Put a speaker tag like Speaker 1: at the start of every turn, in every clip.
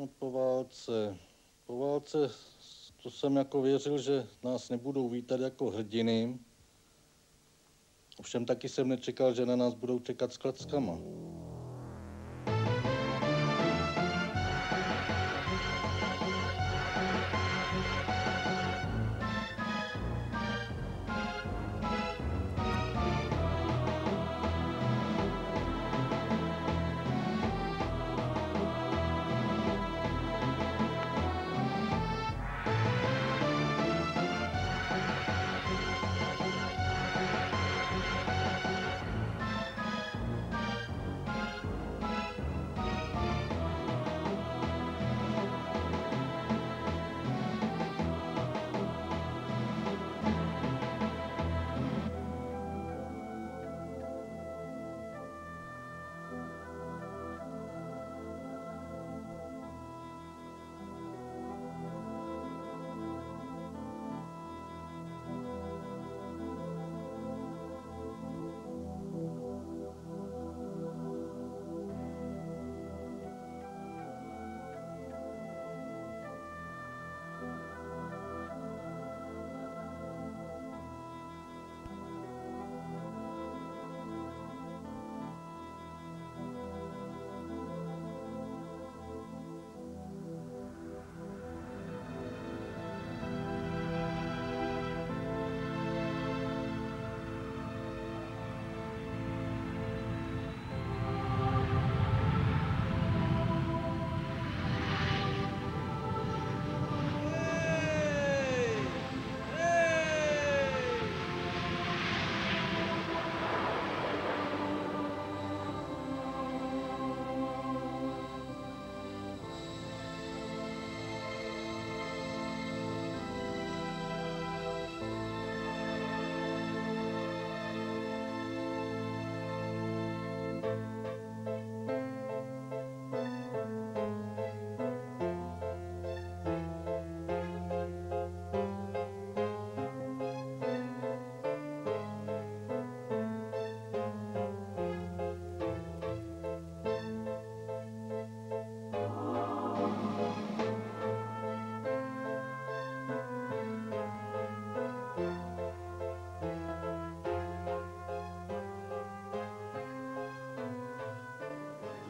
Speaker 1: No, po válce to jsem jako věřil, že nás nebudou vítat jako hrdiny. Ovšem taky jsem nečekal, že na nás budou čekat s klackama.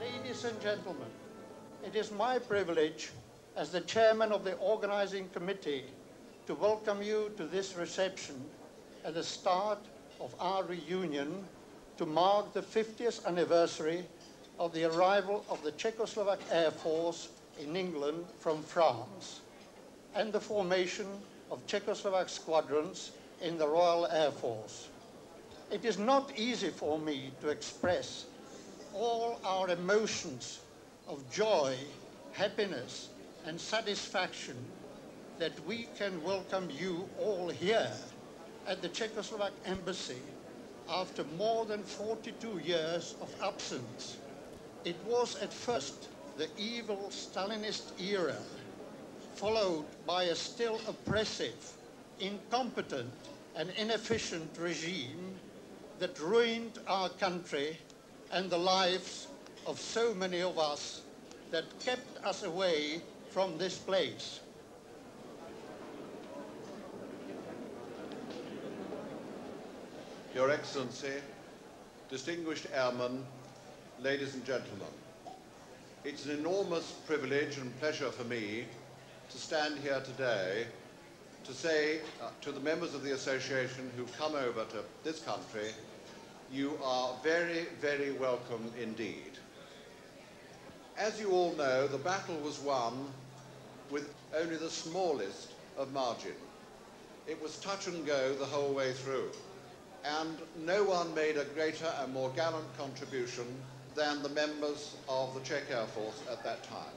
Speaker 2: Ladies and gentlemen, it is my privilege as the chairman of the organizing committee to welcome you to this reception at the start of our reunion to mark the 50th anniversary of the arrival of the Czechoslovak Air Force in England from France and the formation of Czechoslovak squadrons in the Royal Air Force. It is not easy for me to express all our emotions of joy, happiness, and satisfaction that we can welcome you all here at the Czechoslovak Embassy after more than 42 years of absence. It was at first the evil Stalinist era, followed by a still oppressive, incompetent, and inefficient regime that ruined our country and the lives of so many of us that kept us away from this place.
Speaker 3: Your Excellency, distinguished airmen, ladies and gentlemen, it's an enormous privilege and pleasure for me to stand here today to say to the members of the association who've come over to this country, you are very, very welcome indeed. As you all know, the battle was won with only the smallest of margin. It was touch and go the whole way through, and no one made a greater and more gallant contribution than the members of the Czech Air Force at that time.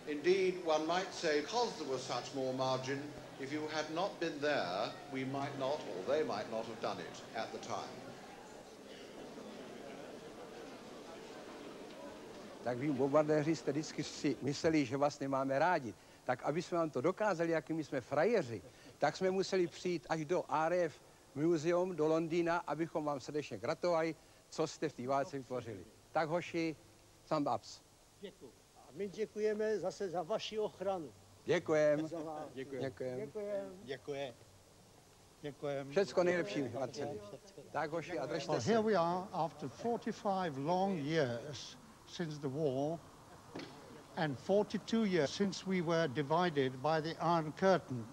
Speaker 3: Indeed, one might say, because there was such more margin, if you had not been there, we might not, or they might not have done it at the time.
Speaker 4: Tak vy bombardéři jste vždycky si mysleli, že vás nemáme rádi. Tak aby jsme vám to dokázali, jakými jsme frajeři, tak jsme museli přijít až do RAF Museum, do Londýna, abychom vám srdečně gratulovali, co jste v té válce vytvořili. Tak hoši, thumb ups.
Speaker 2: Děkuji.
Speaker 5: my děkujeme zase za vaši ochranu.
Speaker 4: Děkujem.
Speaker 5: Děkujem.
Speaker 2: Děkujem.
Speaker 4: Všecko nejlepší, Marceli. Tak, hoši, a držte
Speaker 2: Well,
Speaker 4: se.
Speaker 2: here we are after 45 long years since the war and 42 years since we were divided by the Iron Curtain.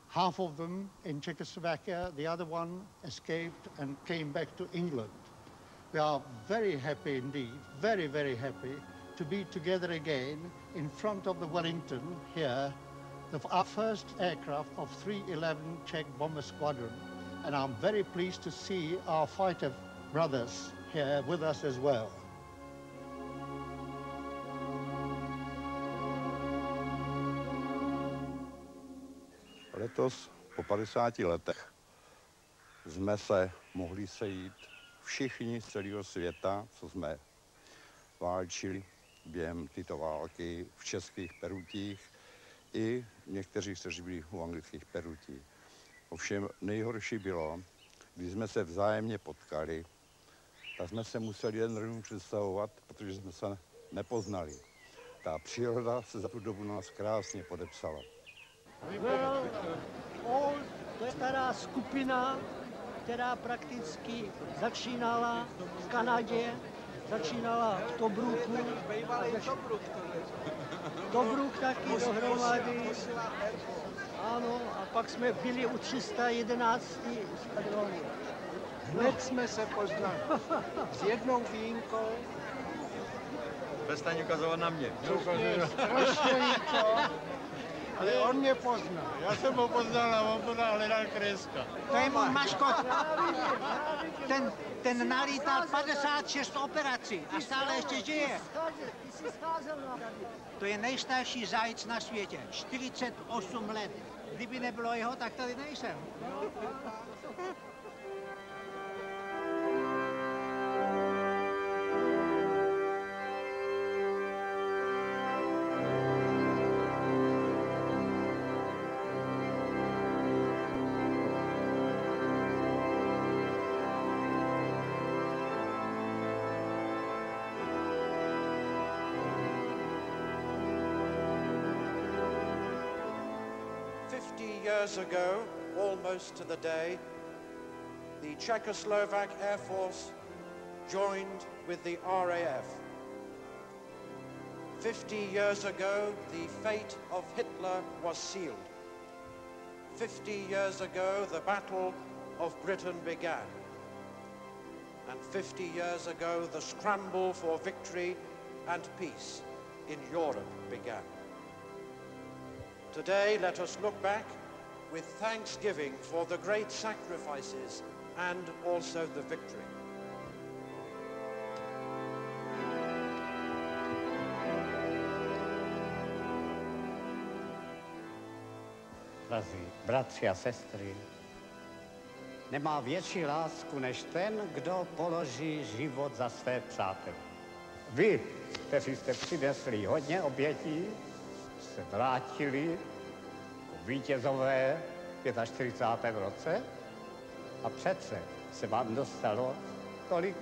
Speaker 2: Half of them in Czechoslovakia, the other one escaped and came back to England. We are very happy indeed, very, very happy to be together again in front of the Wellington here, our first aircraft of 311 Czech Bomber Squadron. And I'm very pleased to see our fighter brothers here with us as well.
Speaker 6: Letos po 50 letech jsme se mohli sejít všichni z celého světa, co jsme válčili během této války v českých Perutích i někteří, kteří byli u anglických Perutí. Ovšem nejhorší bylo, když jsme se vzájemně potkali, tak jsme se museli jen druhým představovat, protože jsme se nepoznali. Ta příroda se za tu dobu nás krásně podepsala.
Speaker 5: To je stará skupina, která prakticky začínala v Kanadě, začínala v Tobruku. Tobruk taky dohromady. Ano, a pak jsme byli u 311. skadronu.
Speaker 4: Hned jsme se poznali. S jednou výjimkou.
Speaker 7: Přestaň ukazovat na mě.
Speaker 4: Strašně líto, ale on mě poznal.
Speaker 8: Já jsem ho poznal a on to hledal kreska.
Speaker 9: To je můj maškot. Ten nalítal 56 operací a stále ještě žije. To je nejstarší zajíc na světě. 48 let. Kdyby nebylo jeho, tak tady nejsem.
Speaker 10: Years ago, almost to the day, the Czechoslovak Air Force joined with the RAF. 50 years ago, the fate of Hitler was sealed. 50 years ago, the Battle of Britain began. And 50 years ago, the scramble for victory and peace in Europe began. Today, let us look back with thanksgiving for the great sacrifices and also the victory.
Speaker 11: Drazí bratři a sestry, nemá větší lásku než ten, kdo položí život za své přátele. Vy, kteří jste přinesli hodně obětí, se vrátili vítězové v 45. roce a přece se vám dostalo tolik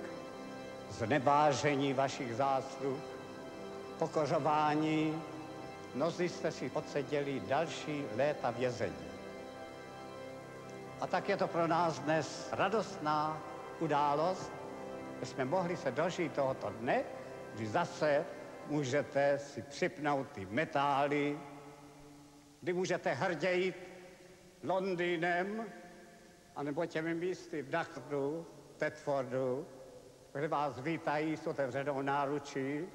Speaker 11: znevážení vašich zásluh, pokořování, mnozí jste si odseděli další léta vězení. A tak je to pro nás dnes radostná událost, že jsme mohli se dožít tohoto dne, kdy zase můžete si připnout ty metály, kdy můžete hrdě jít Londýnem, anebo těmi místy v Dachtu, Thetfordu, kde vás vítají s otevřenou náručí.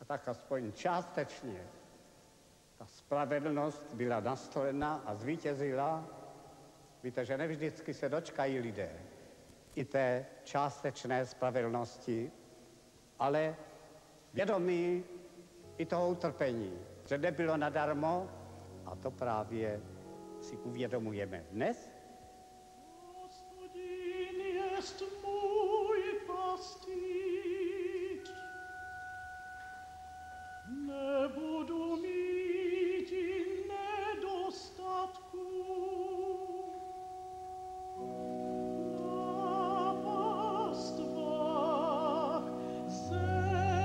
Speaker 11: A tak aspoň částečně ta spravedlnost byla nastolena a zvítězila. Víte, že nevždycky se dočkají lidé i té částečné spravedlnosti, ale vědomí i toho utrpení, že nebylo nadarmo, a to právě si uvědomujeme dnes.
Speaker 12: Hospodin jest můj pastýř, nebudu mít nedostatku. Na pastvách zelených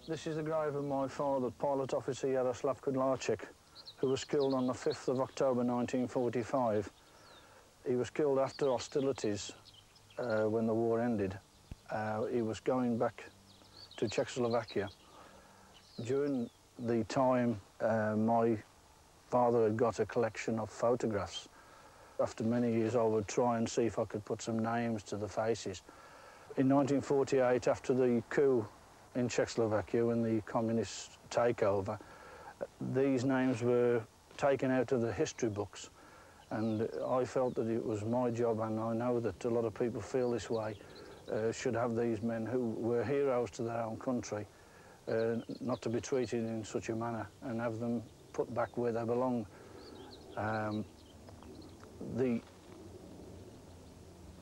Speaker 7: This is the grave of my father, Pilot Officer Yaroslav Kudlarczyk, who was killed on the 5th of October 1945. He was killed after hostilities when the war ended. He was going back to Czechoslovakia. During the time, my father had got a collection of photographs. After many years, I would try and see if I could put some names to the faces. In 1948, after the coup in Czechoslovakia, when the communists take over, these names were taken out of the history books. And I felt that it was my job, and I know that a lot of people feel this way, should have these men who were heroes to their own country, not to be treated in such a manner, and have them put back where they belong.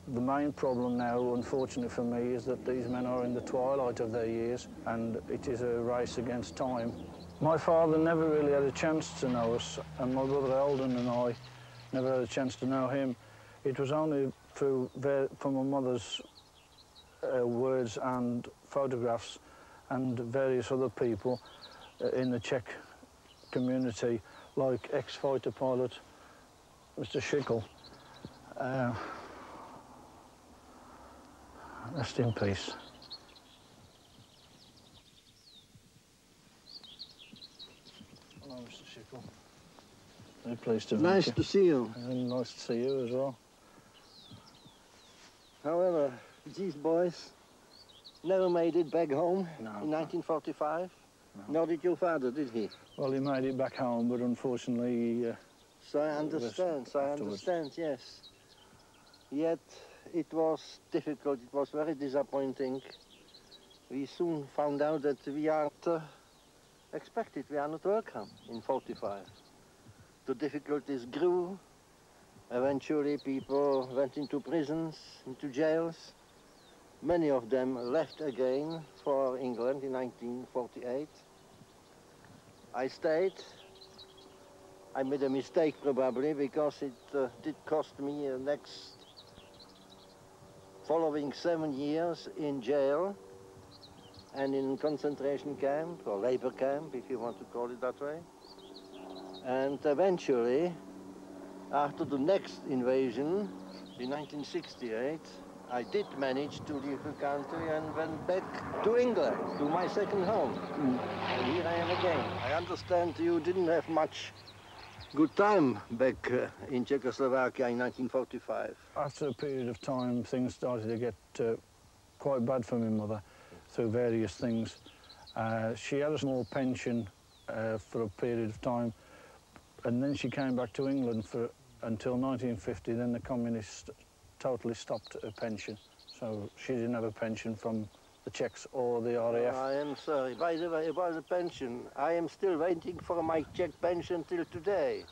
Speaker 7: The main problem now, unfortunately for me, is that these men are in the twilight of their years, and it is a race against time. My father never really had a chance to know us, and my brother Eldon and I never had a chance to know him. It was only from my mother's words and photographs and various other people in the Czech community, like ex-fighter pilot Mr. Schickel. Rest in peace. Hello, Mr. Schickel. Very pleased to meet you.
Speaker 13: Nice to see you.
Speaker 7: And nice to see you as well.
Speaker 13: However, these boys never made it back home
Speaker 7: No.
Speaker 13: in 1945.
Speaker 7: No.
Speaker 13: Nor did your father, did he?
Speaker 7: Well, he made it back home, but unfortunately...
Speaker 13: So I understand, yes. Yet it was difficult, it was very disappointing. We soon found out that we are not expected, we are not welcome in 45. The difficulties grew. Eventually people went into prisons, into jails. Many of them left again for England in 1948. I stayed. I made a mistake probably because it did cost me the next following 7 years in jail and in concentration camp or labor camp, if you want to call it that way. And eventually, after the next invasion in 1968, I did manage to leave the country and went back to England, to my second home. And here I am again. I understand you didn't have much good time back in Czechoslovakia in 1945.
Speaker 7: After a period of time, things started to get quite bad for my mother through various things. She had a small pension for a period of time, and then she came back to England until 1950. Then the communists totally stopped her pension, so she didn't have a pension from the Czechs or the RAF.
Speaker 13: I am sorry. By the way, about the pension, I am still waiting for my Czech pension till today.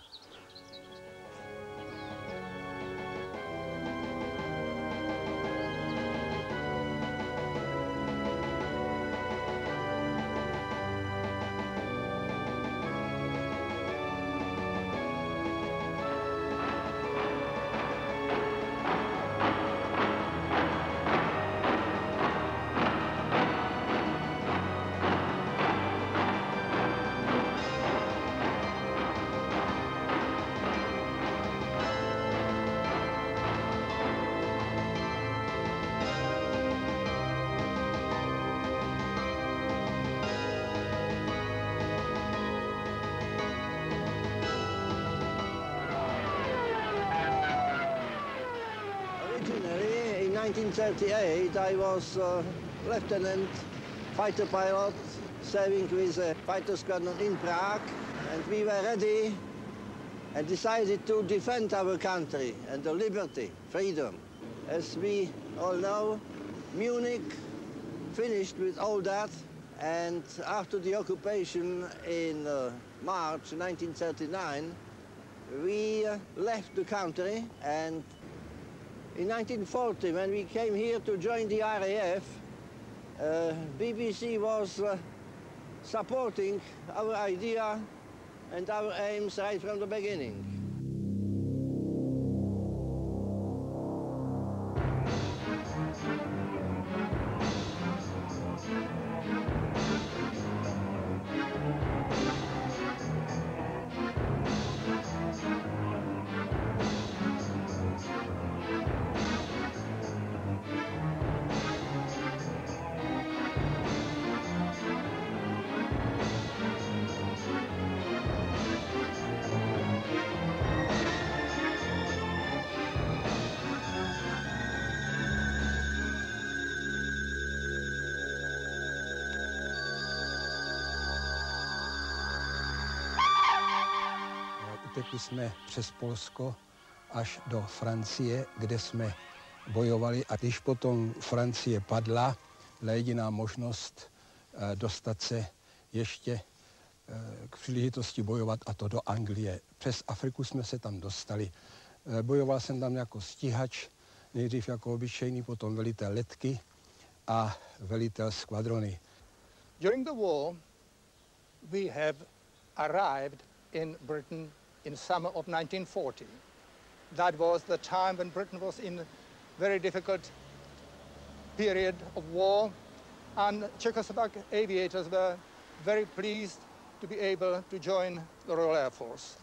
Speaker 13: Originally, in 1938, I was lieutenant fighter pilot serving with a fighter squadron in Prague, and we were ready and decided to defend our country and the liberty, freedom. As we all know, Munich finished with all that, and after the occupation in March 1939, we left the country, and in 1940, when we came here to join the RAF, BBC was supporting our idea and our aims right from the beginning.
Speaker 4: utekli jsme přes Polsko až do Francie, kde jsme bojovali. A když potom Francie padla, byla jediná možnost dostat se ještě k příležitosti bojovat, a to do Anglie. Přes Afriku jsme se tam dostali. Bojoval jsem tam jako stíhač, nejdřív jako obyčejný, potom velitel letky a velitel skvadrony.
Speaker 14: During the war, we have arrived in Britain in summer of 1940. That was the time when Britain was in a very difficult period of war, and Czechoslovak aviators were very pleased to be able to join the Royal Air Force.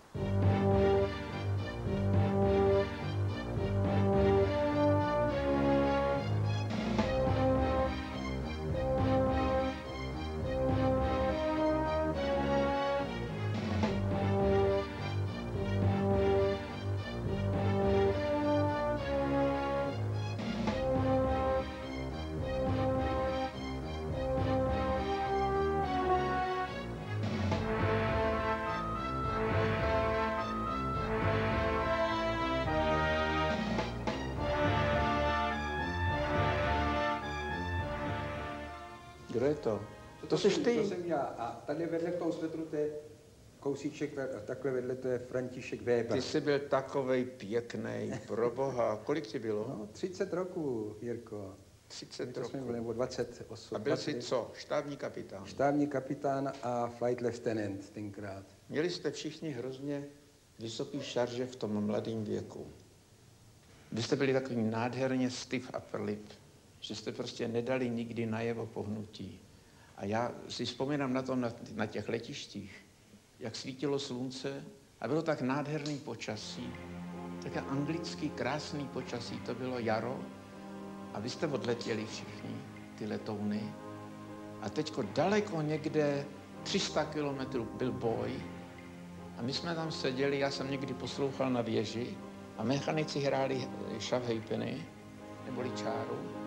Speaker 15: Kdo je to? To jsi ty.
Speaker 4: To jsem já. A tady vedle v tom svetru to je kousíček, takhle vedle to je František Weber.
Speaker 15: Ty jsi byl takovej pěkný, pro boha. Kolik ti bylo?
Speaker 4: No, 30 roků, Jirko.
Speaker 15: 30 roků.
Speaker 4: Jsme byli, nebo 28.
Speaker 15: A byl jsi co? Štábní kapitán?
Speaker 4: Štábní kapitán a flight lieutenant tenkrát.
Speaker 15: Měli jste všichni hrozně vysoký šarže v tom mladém věku. Vy jste byli takový nádherně stiff upper lip, že jste prostě nedali nikdy najevo pohnutí. A já si vzpomínám na to na těch letištích, jak svítilo slunce a bylo tak nádherný počasí, také anglický krásný počasí, to bylo jaro a vy jste odletěli všichni, ty letouny. A teďko daleko někde 300 kilometrů byl boj a my jsme tam seděli, já jsem někdy poslouchal na věži a mechanici hráli šavhejpeny, neboli čáru.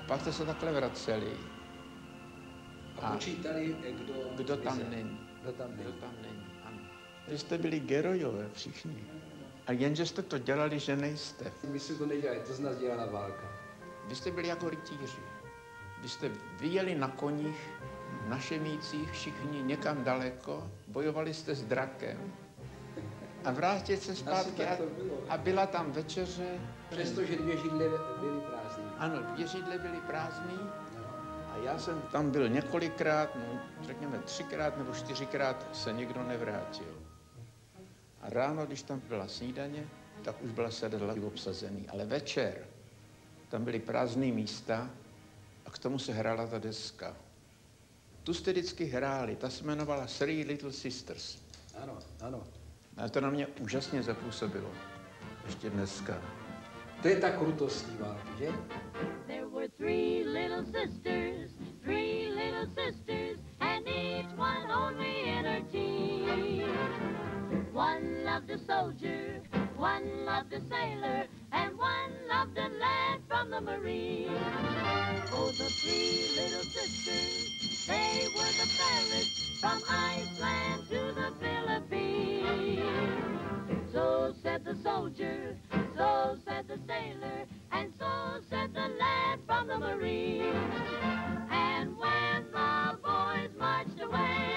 Speaker 15: Pak jste se takhle vraceli.
Speaker 4: A počítali,
Speaker 15: kdo tam není.
Speaker 4: Kdo tam
Speaker 15: není, ano. Vy jste byli gerojové všichni. A jenže jste to dělali, že nejste.
Speaker 4: My jsme to nedělali, to z nás dělala válka.
Speaker 15: Vy jste byli jako rytíři. Vy jste vyjeli na koních, na šemících, všichni někam daleko, bojovali jste s drakem. A vrátit se zpátky a byla tam večeře.
Speaker 4: Přestože 2 židle byly prázdné.
Speaker 15: Ano, 2 židle byly prázdné. A já jsem tam byl několikrát, no, řekněme 3krát nebo 4krát se nikdo nevrátil. A ráno, když tam byla snídaně, tak už byla sedadla obsazený. Ale večer tam byly prázdné místa a k tomu se hrála ta deska. Tu jste vždycky hráli, ta se jmenovala Three Little Sisters.
Speaker 4: Ano, ano.
Speaker 15: A to na mě úžasně zapůsobilo. Ještě dneska.
Speaker 4: To je ta krutost té války, že?
Speaker 16: There were 3 little sisters, 3 little sisters, and each one only in her teens. One loved a soldier, one loved a sailor, and one loved a lad from the Marines. Oh, the 3 little sisters, they were the fairest from Iceland to the Philippines. So said the soldier, so said the sailor, and so said the lad from the Marines. And when the boys marched away,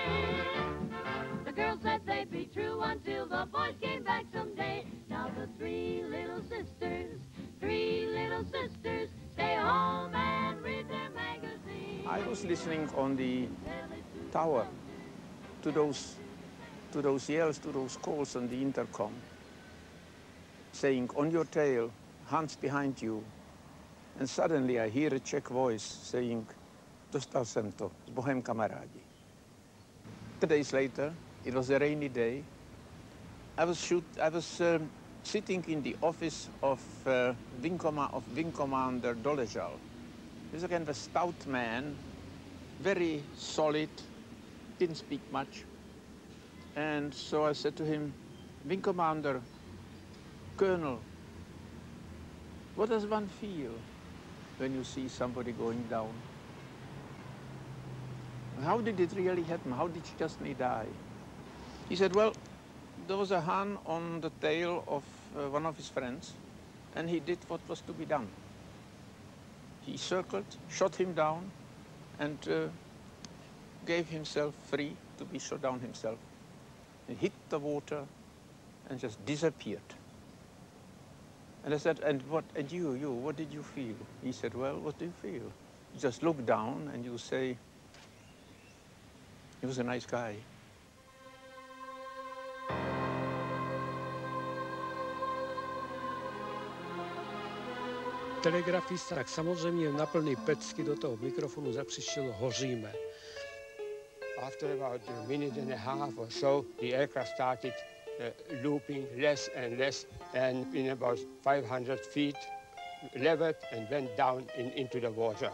Speaker 16: the girls said they'd be true until the boys came back someday. Now the 3 little sisters, stay home and read their magazines.
Speaker 15: I was listening on the tower to those yells, to those calls on the intercom, saying, on your tail, Hans behind you. And suddenly I hear a Czech voice saying, dostal jsem to, s Bohem kamarádi. 2 days later, it was a rainy day. I was sitting in the office of Wing Commander Doležal. He was a kind of a stout man, very solid, didn't speak much. And so I said to him, Wing Commander, Colonel, what does one feel when you see somebody going down? How did it really happen? How did Šťastný die? He said, well, there was a Hun on the tail of one of his friends, and he did what was to be done. He circled, shot him down, and gave himself free to be shot down himself. He hit the water and just disappeared. And I said, and you, what did you feel? He said, well, what do you feel? You just look down and you say, he was a nice guy.
Speaker 17: Telegrafista tak samozřejmě na plný pecky do toho mikrofonu zakřičel hoříme.
Speaker 4: After about a minute and a half or so, the aircraft started looping less and less, and in about 500 feet, leveled and went down into the water.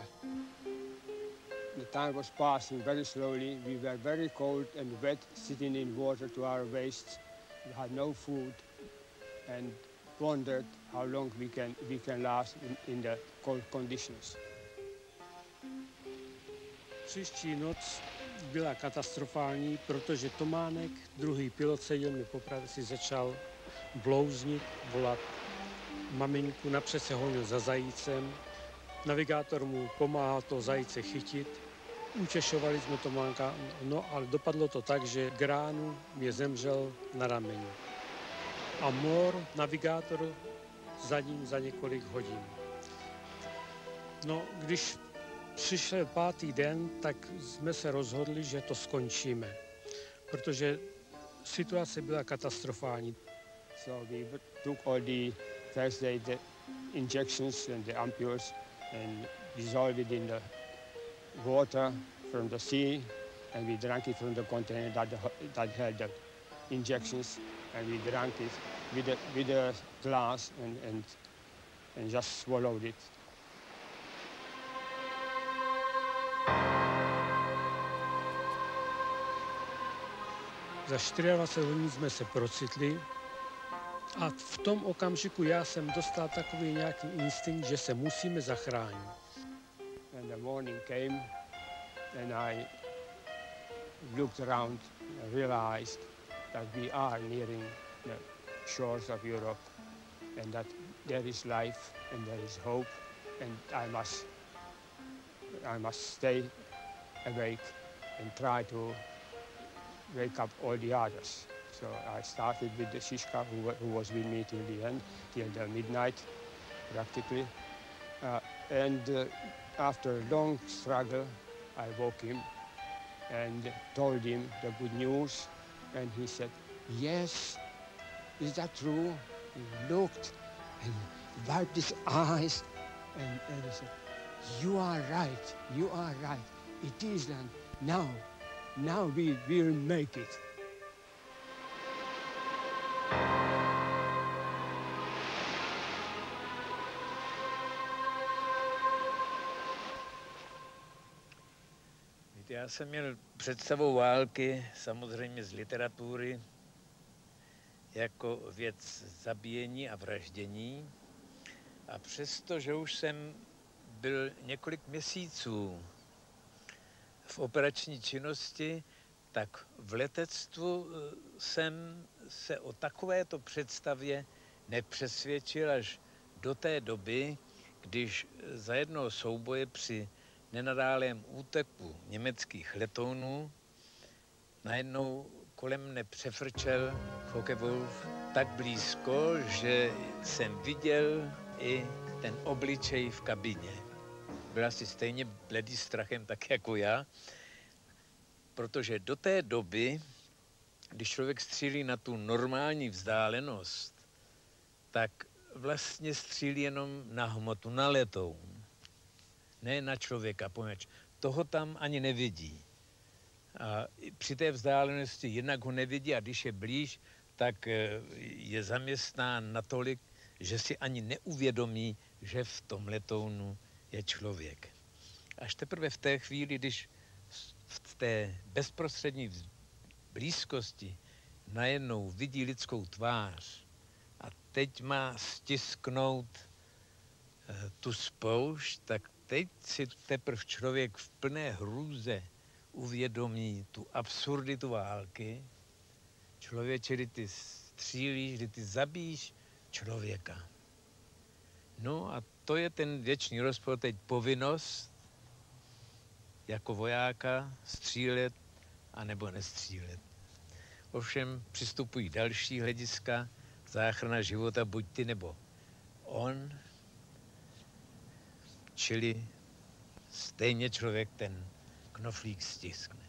Speaker 4: The time was passing very slowly. We were very cold and wet, sitting in water to our waists. We had no food and wondered how long we can last in the cold conditions.
Speaker 17: Příští noc byla katastrofální, protože Tománek, druhý pilot, seděl mi po pravici, začal blouznit, volat maminku, napřed se honil za zajícem. Navigátor mu pomáhal toho zajíce chytit. Utěšovali jsme Tománka, no ale dopadlo to tak, že k ránu mě zemřel na rameni. A Mor, navigátor, za ním za několik hodin. No, když přišel 5. den, tak jsme se rozhodli, že to skončíme, protože situace byla katastrofální.
Speaker 4: So we took all the first aid injections and the ampoules and dissolved it in the water from the sea, and we drank it from the container that held the injections, and we drank it with a glass and just swallowed it.
Speaker 17: Za 24 hodin jsme se procitli a v tom okamžiku já jsem dostal takový nějaký instinkt, že se musíme zachránit.
Speaker 4: And the morning came and I looked around and realized that we are nearing the shores of Europe and that there is life and there is hope, and I must stay awake and try to wake up all the others. So I started with the Shishka, who was with me till the end, till the midnight, practically. After a long struggle, I woke him and told him the good news, and he said, yes, is that true? He looked and wiped his eyes and he said, you are right, it is done. Now we will make it.
Speaker 18: Já jsem měl představu války samozřejmě z literatury jako věc zabíjení a vraždění. A přesto, že už jsem byl několik měsíců v operační činnosti, tak v letectvu jsem se o takovéto představě nepřesvědčil až do té doby, když za jednoho souboje při nenadálém úteku německých letounů najednou kolem mne přefrčel Focke-Wulf tak blízko, že jsem viděl i ten obličej v kabině. Byl asi stejně bledý strachem, tak jako já, protože do té doby, když člověk střílí na tu normální vzdálenost, tak vlastně střílí jenom na hmotu, na letoun, ne na člověka, poněvadž toho tam ani nevidí. A při té vzdálenosti jednak ho nevidí a když je blíž, tak je zaměstnán natolik, že si ani neuvědomí, že v tom letounu je člověk. Až teprve v té chvíli, když v té bezprostřední blízkosti najednou vidí lidskou tvář a teď má stisknout tu spoušť, tak teď si teprve člověk v plné hrůze uvědomí tu absurditu války. Člověče, kdy ty střílíš, kdy ty zabíjíš člověka. No a to je ten věčný rozpor, teď povinnost jako vojáka střílet a nebo nestřílet. Ovšem přistupují další hlediska, záchrana života buď ty nebo on, čili stejně člověk ten knoflík stiskne.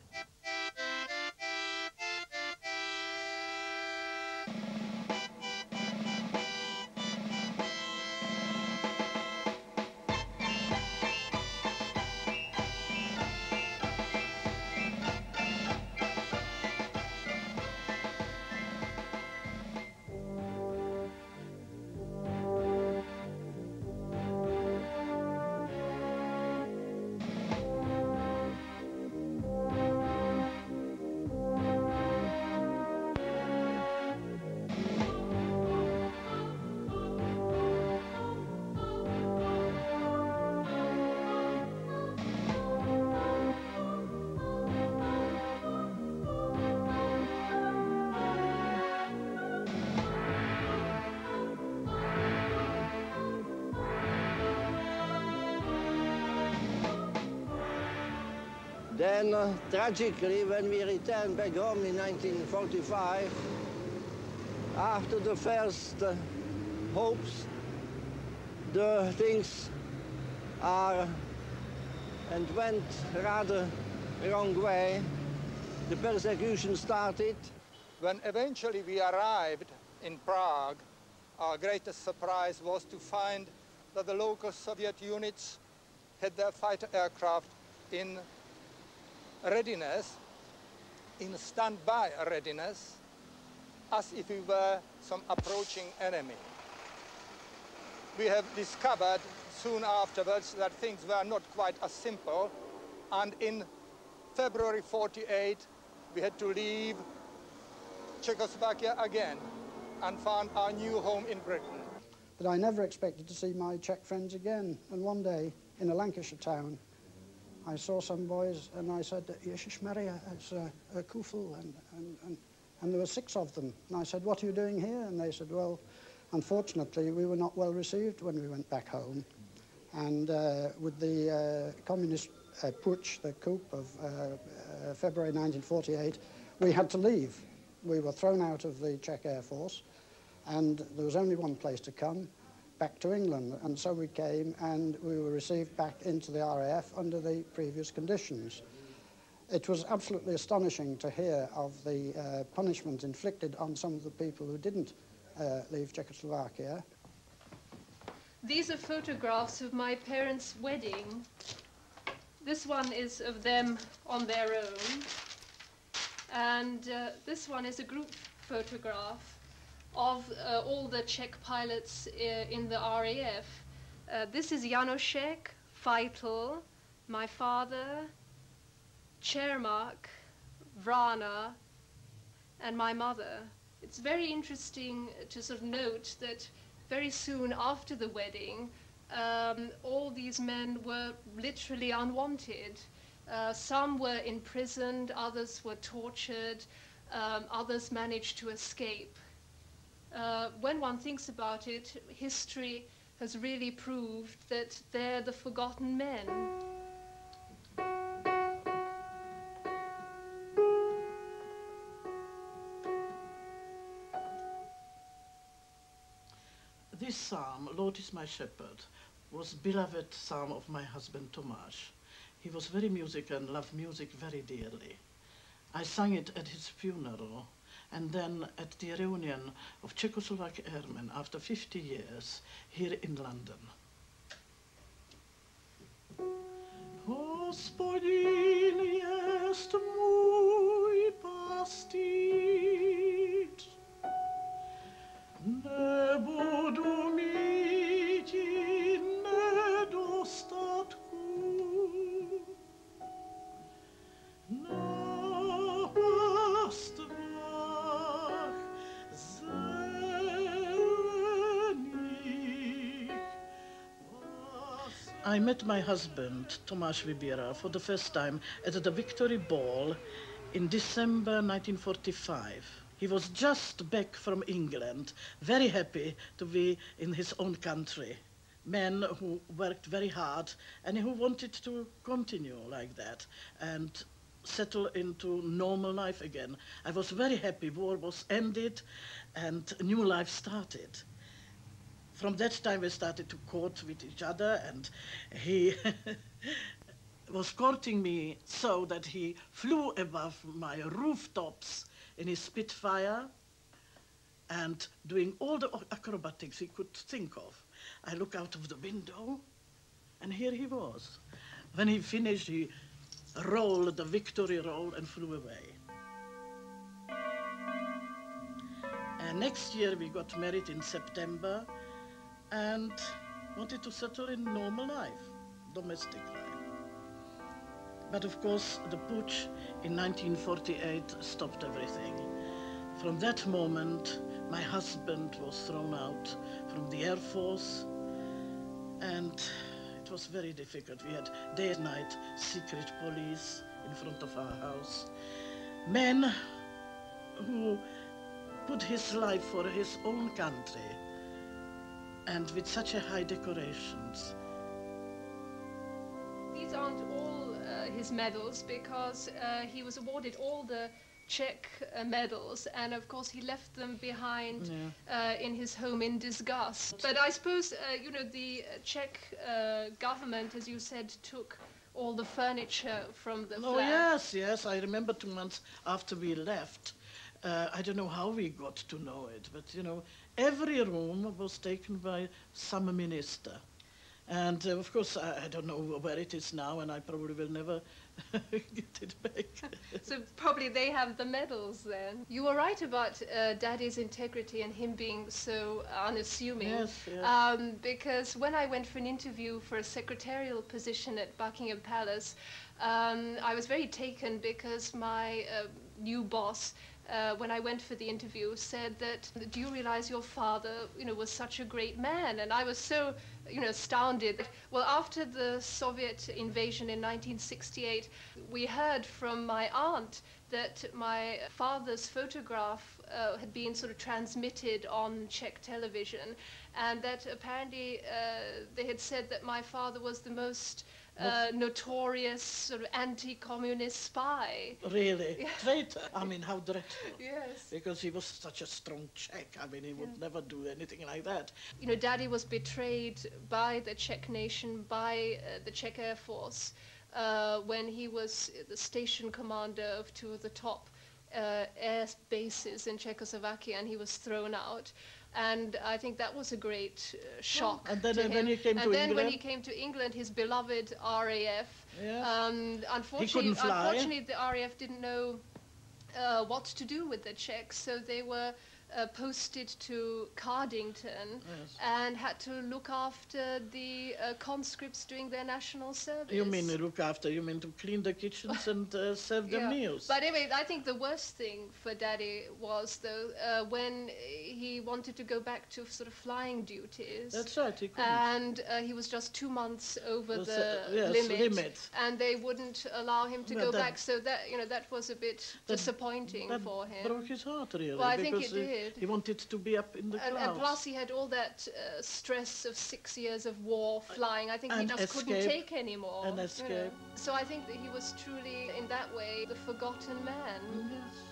Speaker 13: Then, tragically, when we returned back home in 1945, after the first hopes, the things are and went rather wrong way. The persecution started.
Speaker 14: When eventually we arrived in Prague, our greatest surprise was to find that the local Soviet units had their fighter aircraft in readiness, in standby readiness, as if we were some approaching enemy. We have discovered soon afterwards that things were not quite as simple, and in February 48 we had to leave Czechoslovakia again and found our new home in Britain.
Speaker 19: But I never expected to see my Czech friends again, and one day in a Lancashire town I saw some boys and I said, Yeshish Maria, it's a kufel, and there were 6 of them. And I said, what are you doing here? And they said, well, unfortunately, we were not well received when we went back home. And with the communist putsch, the coup of February 1948, we had to leave. We were thrown out of the Czech Air Force, and there was only one place to come, back to England, and so we came and we were received back into the RAF under the previous conditions. It was absolutely astonishing to hear of the punishment inflicted on some of the people who didn't leave Czechoslovakia.
Speaker 20: These are photographs of my parents' wedding. This one is of them on their own, and this one is a group photograph of all the Czech pilots in the RAF. This is Janošek, Feitel, my father, Čermák, Vrana, and my mother. It's very interesting to sort of note that very soon after the wedding, all these men were literally unwanted. Some were imprisoned, others were tortured, others managed to escape. When one thinks about it, history has really proved that they're the forgotten men.
Speaker 21: This psalm, Lord is my shepherd, was beloved psalm of my husband Tomáš. He was very musical and loved music very dearly. I sang it at his funeral, and then at the reunion of Czechoslovak airmen after 50 years here in London.
Speaker 12: Hospodin jest mój pastič,
Speaker 21: I met my husband, Tomáš Vybíral, for the first time at the Victory Ball in December 1945. He was just back from England, very happy to be in his own country. Men who worked very hard and who wanted to continue like that and settle into normal life again. I was very happy. War was ended and a new life started. From that time we started to court with each other, and he was courting me so that he flew above my rooftops in his Spitfire and doing all the acrobatics he could think of. I look out of the window and here he was. When he finished, he rolled the victory roll and flew away. And next year we got married in September and wanted to settle in normal life, domestic life. But of course, the putsch in 1948 stopped everything. From that moment, my husband was thrown out from the Air Force, and it was very difficult. We had day and night secret police in front of our house. Men who put his life for his own country, and with such a high decorations.
Speaker 20: These aren't all his medals, because he was awarded all the Czech medals, and of course he left them behind in his home in disgust. But I suppose, you know, the Czech government, as you said, took all the furniture from the flat.
Speaker 21: Oh yes, yes, I remember 2 months after we left. I don't know how we got to know it, but you know, every room was taken by some minister. And of course, I don't know where it is now, and I probably will never get it back.
Speaker 20: So probably they have the medals then. You were right about Daddy's integrity and him being so unassuming.
Speaker 21: Yes, yes.
Speaker 20: Because when I went for an interview for a secretarial position at Buckingham Palace, I was very taken because my new boss, when I went for the interview, said that, do you realize your father, you know, was such a great man? And I was so, you know, astounded. Well, after the Soviet invasion in 1968, we heard from my aunt that my father's photograph had been sort of transmitted on Czech television, and that apparently they had said that my father was the most notorious sort of anti-communist spy.
Speaker 21: Really?
Speaker 20: Yeah.
Speaker 21: Traitor? I mean, how dreadful.
Speaker 20: Yes.
Speaker 21: Because he was such a strong Czech. I mean, he would never do anything like that.
Speaker 20: You know, Daddy was betrayed by the Czech nation, by the Czech Air Force, when he was the station commander of two of the top air bases in Czechoslovakia, and he was thrown out. And I think that was a great shock.
Speaker 21: And then
Speaker 20: to him.
Speaker 21: when he came to England?
Speaker 20: When he came to England, his beloved RAF.
Speaker 21: Yes.
Speaker 20: Unfortunately,
Speaker 21: He couldn't fly.
Speaker 20: Unfortunately, the RAF didn't know what to do with the Czechs, so they were posted to Cardington and had to look after the conscripts doing their national service.
Speaker 21: You mean look after? You mean to clean the kitchens and serve them meals?
Speaker 20: But anyway, I think the worst thing for Daddy was, though, when he wanted to go back to sort of flying duties.
Speaker 21: That's right, he couldn't.
Speaker 20: And he was just 2 months over the
Speaker 21: yes,
Speaker 20: limit, and they wouldn't allow him to
Speaker 21: Well,
Speaker 20: go
Speaker 21: that-
Speaker 20: back. So that, you know, that was a bit disappointing
Speaker 21: that
Speaker 20: for him.
Speaker 21: broke his heart, really.
Speaker 20: Well, I think
Speaker 21: because
Speaker 20: it did.
Speaker 21: He wanted to be up in the clouds.
Speaker 20: And plus he had all that stress of 6 years of war flying. I think he
Speaker 21: And
Speaker 20: just couldn't
Speaker 21: escape.
Speaker 20: take anymore.
Speaker 21: And
Speaker 20: you know.
Speaker 21: escape.
Speaker 20: So I think that he was truly, in that way, the forgotten man.
Speaker 21: Yes.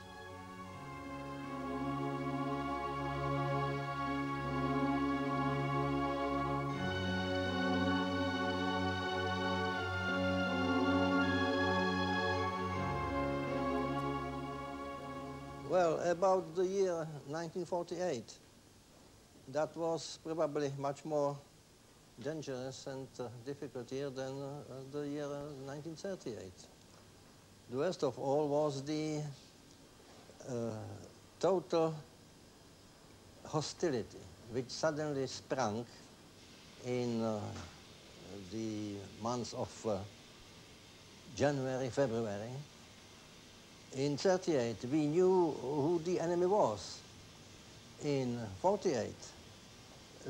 Speaker 13: Well, about the year 1948, that was probably much more dangerous and difficult year than the year 1938. The worst of all was the total hostility which suddenly sprang in the months of January, February. In 38, we knew who the enemy was. In 48,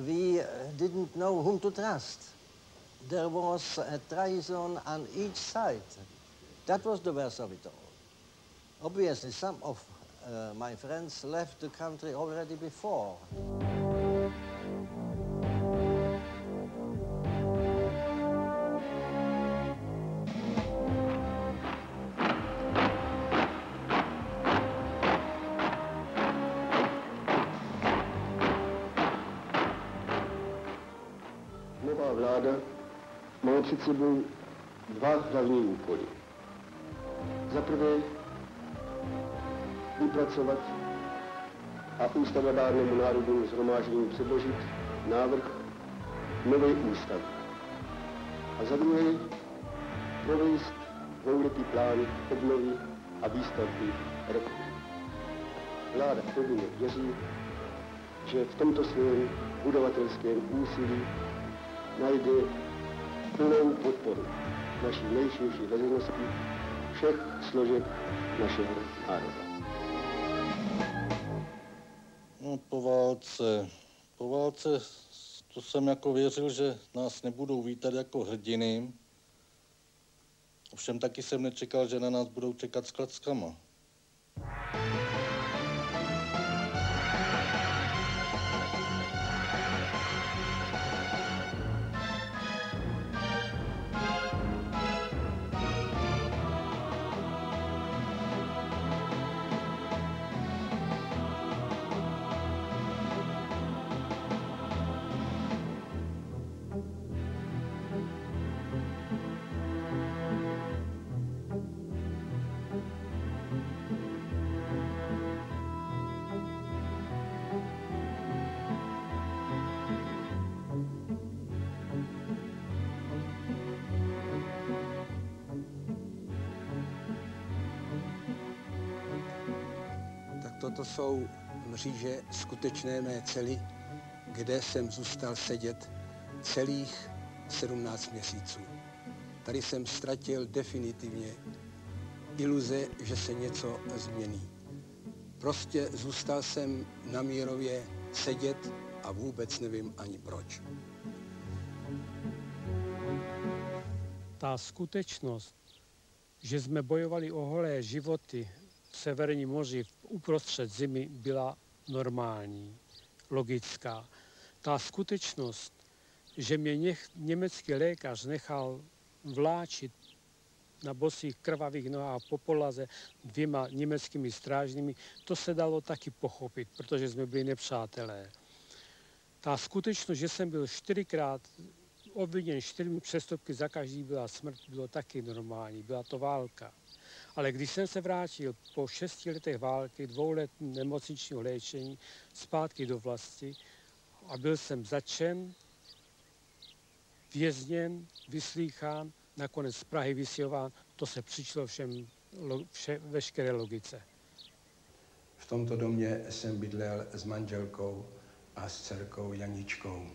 Speaker 13: we didn't know whom to trust. there was a treason on each side. That was the worst of it all. Obviously, some of my friends left the country already before.
Speaker 1: Nová vláda má před sebou dva hlavní úkoly. Za prvé vypracovat a ústavodárnému národnímu shromáždění předložit návrh nové ústavy. A za druhé provést dlouholetý plán obnovy a výstavby republiky. Vláda pevně věří, že v tomto svém budovatelském úsilí najde plnou podporu naší nejširší veřejnosti, všech složek našeho národa.
Speaker 22: No, po válce to jsem jako věřil, že nás nebudou vítat jako hrdiny. Ovšem taky jsem nečekal, že na nás budou čekat s klackama.
Speaker 4: Toto jsou mříže skutečné mé cely, kde jsem zůstal sedět celých 17 měsíců. Tady jsem ztratil definitivně iluze, že se něco změní. Prostě zůstal jsem na Mírově sedět a vůbec nevím ani proč.
Speaker 17: Ta skutečnost, že jsme bojovali o holé životy v Severním moři uprostřed zimy, byla normální, logická. Ta skutečnost, že mě německý lékař nechal vláčit na bosých krvavých nohách po podlaze dvěma německými strážnými, to se dalo taky pochopit, protože jsme byli nepřátelé. Ta skutečnost, že jsem byl 4krát obviněn 4 přestupky, za každý byla smrt, bylo taky normální, byla to válka. Ale když jsem se vrátil po 6 letech války, 2 let nemocničního léčení, zpátky do vlasti a byl jsem zatčen, vězněn, vyslýchán, nakonec z Prahy vysílován, to se přišlo veškeré logice.
Speaker 4: V tomto domě jsem bydlel s manželkou a s dcerkou Janičkou.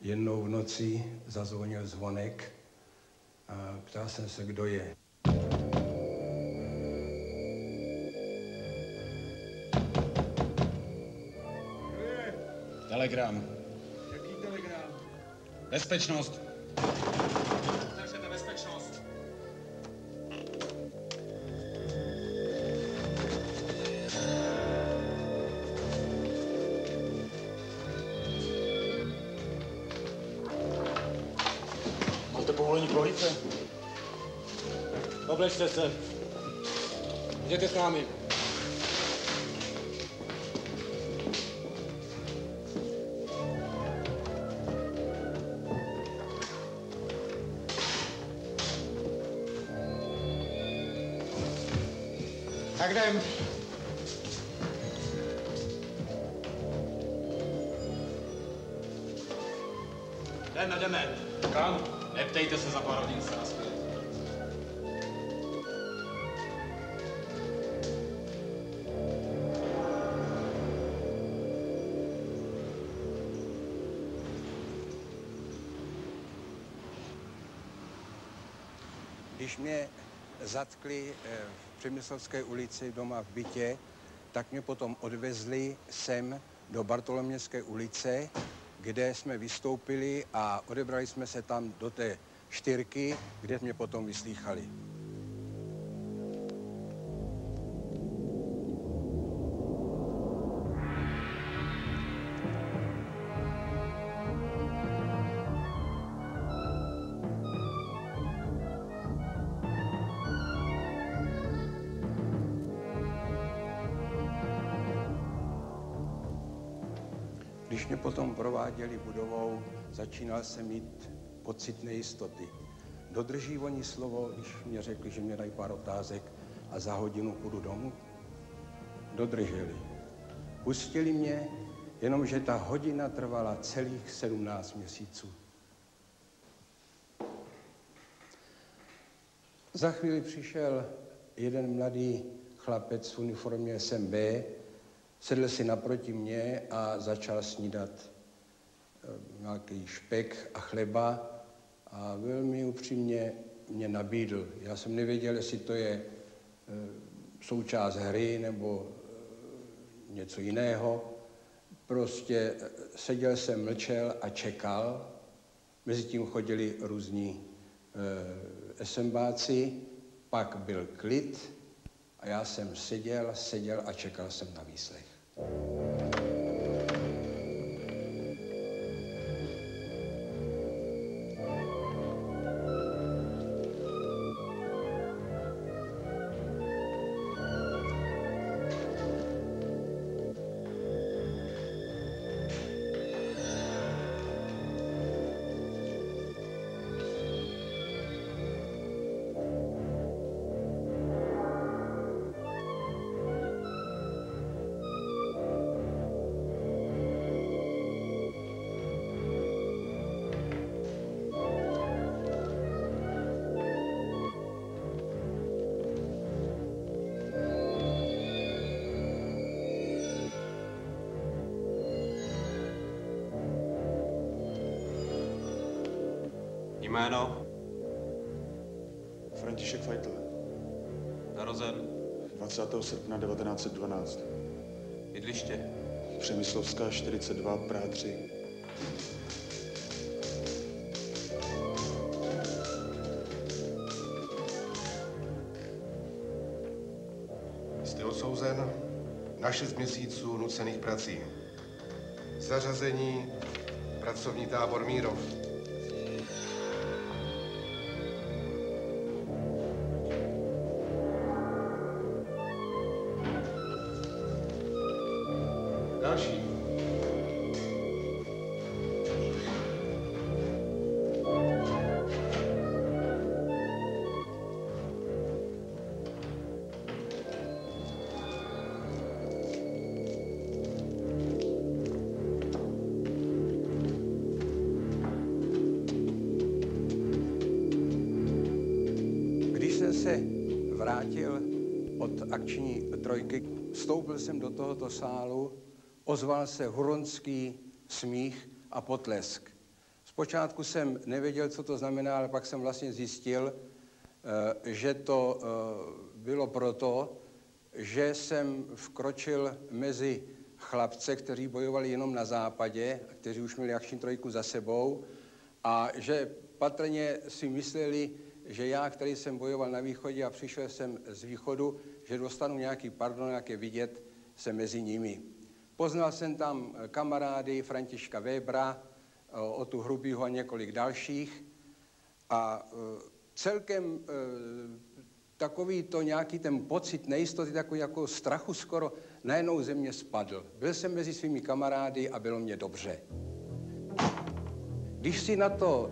Speaker 4: Jednou v noci zazvonil zvonek a ptal jsem se, kdo je.
Speaker 23: Telegram.
Speaker 24: Jaký telegram?
Speaker 23: Bezpečnost.
Speaker 24: Držete bezpečnost.
Speaker 23: Máte povolení pro hlídce?
Speaker 24: Oblečte se. Jděte s námi. Tak jdem.
Speaker 23: Jdeme.
Speaker 24: Kam?
Speaker 23: Neptejte se, za pár hodin se naspět.
Speaker 4: Když mě zatkli v Přemyslovské ulici doma v bytě, tak mě potom odvezli sem do Bartolomějské ulice, kde jsme vystoupili a odebrali jsme se tam do té čtyřky, kde mě potom vyslýchali. Když mě potom prováděli budovou, začínal jsem mít pocit nejistoty. Dodrží oni slovo, když mě řekli, že mě dají pár otázek a za hodinu půjdu domů? Dodrželi. Pustili mě, jenomže ta hodina trvala celých 17 měsíců. Za chvíli přišel jeden mladý chlapec v uniformě SMB, sedl si naproti mě a začal snídat nějaký špek a chleba a velmi upřímně mě nabídl. Já jsem nevěděl, jestli to je součást hry nebo něco jiného. Prostě seděl jsem, mlčel a čekal. Mezitím chodili různí SMBáci, pak byl klid a já jsem seděl a čekal jsem na výslech.
Speaker 2: Jméno?
Speaker 3: František Feitl.
Speaker 2: Narozen?
Speaker 3: 20. srpna 1912.
Speaker 2: Bydliště?
Speaker 3: Přemyslovská 42, Praha 3.
Speaker 5: Jste odsouzen na 6 měsíců nucených prací. Zařazení pracovní tábor Mírov. Další.
Speaker 4: Když jsem se vrátil od akční trojky, vstoupil jsem do tohoto sálu, ozval se huronský smích a potlesk. Zpočátku jsem nevěděl, co to znamená, ale pak jsem vlastně zjistil, že to bylo proto, že jsem vkročil mezi chlapce, kteří bojovali jenom na západě, kteří už měli akční trojku za sebou, a že patrně si mysleli, že já, který jsem bojoval na východě a přišel jsem z východu, že dostanu nějaký pardon, nějaké vidět se mezi nimi. Poznal jsem tam kamarády Františka Webera, Otu Hrubýho a několik dalších a celkem takový to nějaký ten pocit nejistoty, takový jako strachu skoro najednou ze mě spadl. Byl jsem mezi svými kamarády a bylo mě dobře. Když si na to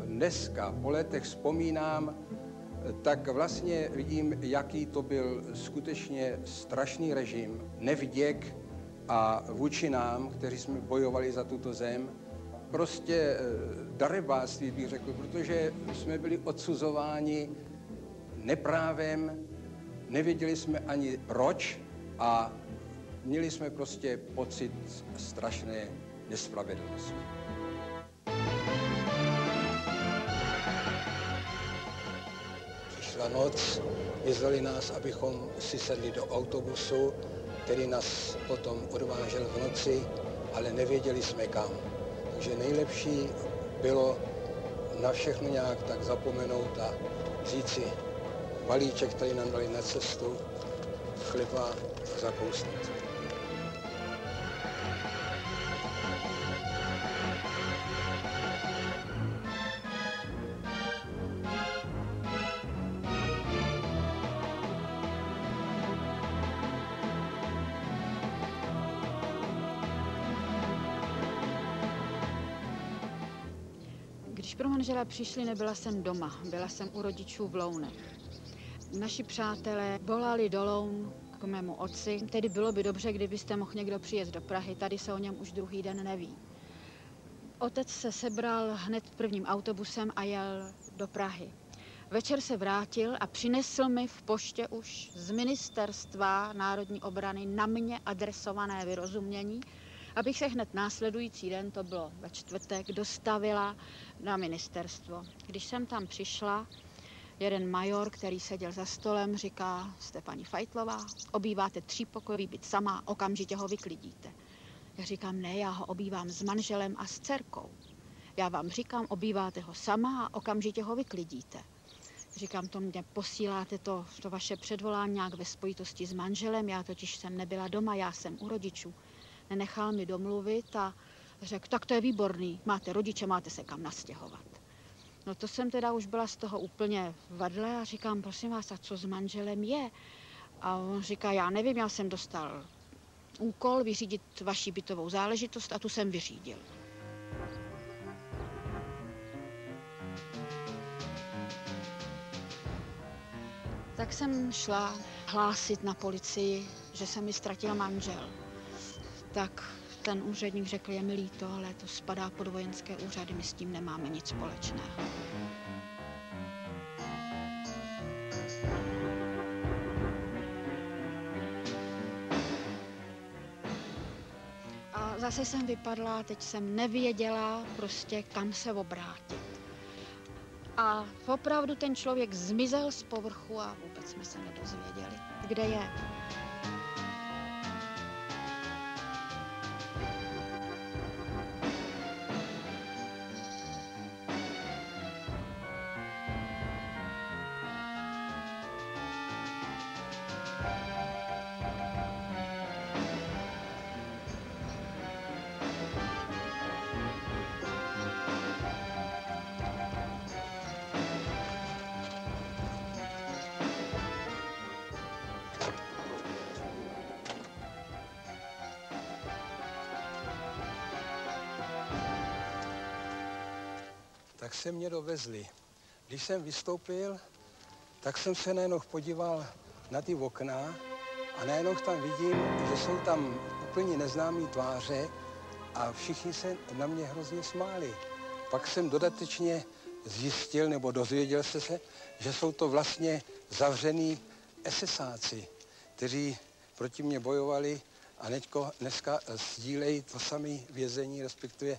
Speaker 4: dneska po letech vzpomínám, tak vlastně vidím, jaký to byl skutečně strašný režim, nevděk a vůči nám, kteří jsme bojovali za tuto zem, prostě darebáctví bych řekl, protože jsme byli odsuzováni neprávem, nevěděli jsme ani proč a měli jsme prostě pocit strašné nespravedlnosti. Přišla noc, vyzvali nás, abychom si sedli do autobusu, který nás potom odvážel v noci, ale nevěděli jsme kam. že nejlepší bylo na všechno nějak tak zapomenout a říci balíček tady nám dali na cestu, chleba zakousnout.
Speaker 6: Když pro manžela přišli, nebyla jsem doma, byla jsem u rodičů v Lounech. Naši přátelé volali do Loun k mému otci, tedy bylo by dobře, kdybyste mohl někdo přijet do Prahy, tady se o něm už druhý den neví. Otec se sebral hned prvním autobusem a jel do Prahy. Večer se vrátil a přinesl mi v poště už z Ministerstva národní obrany na mě adresované vyrozumění, abych se hned následující den, to bylo ve čtvrtek, dostavila na ministerstvo. Když jsem tam přišla, jeden major, který seděl za stolem, říká: jste paní Fajtlová, obýváte třípokojový byt sama, okamžitě ho vyklidíte. Já říkám: ne, já ho obývám s manželem a s dcerkou. Já vám říkám, obýváte ho sama a okamžitě ho vyklidíte. Říkám: to mě posíláte to vaše předvolání nějak ve spojitosti s manželem, já totiž jsem nebyla doma, já jsem u rodičů. Nenechal mi domluvit a řekl: tak to je výborný, máte rodiče, máte se kam nastěhovat. No to jsem teda už byla z toho úplně vadle a říkám: prosím vás, a co s manželem je? A on říká: já nevím, já jsem dostal úkol vyřídit vaši bytovou záležitost a tu jsem vyřídil. Tak jsem šla hlásit na policii, že se mi ztratil manžel. Tak ten úředník řekl: je mi líto, ale to spadá pod vojenské úřady, my s tím nemáme nic společného. A zase jsem vypadla, teď jsem nevěděla prostě, kam se obrátit. A opravdu ten člověk zmizel z povrchu a vůbec jsme se nedozvěděli, kde je.
Speaker 4: Tak se mě dovezli. Když jsem vystoupil, tak jsem se najednou podíval na ty okna a najednou tam vidím, že jsou tam úplně neznámé tváře a všichni se na mě hrozně smáli. Pak jsem dodatečně zjistil nebo dozvěděl se, že jsou to vlastně zavřený SSáci, kteří proti mě bojovali a dneska sdílejí to samé vězení, respektive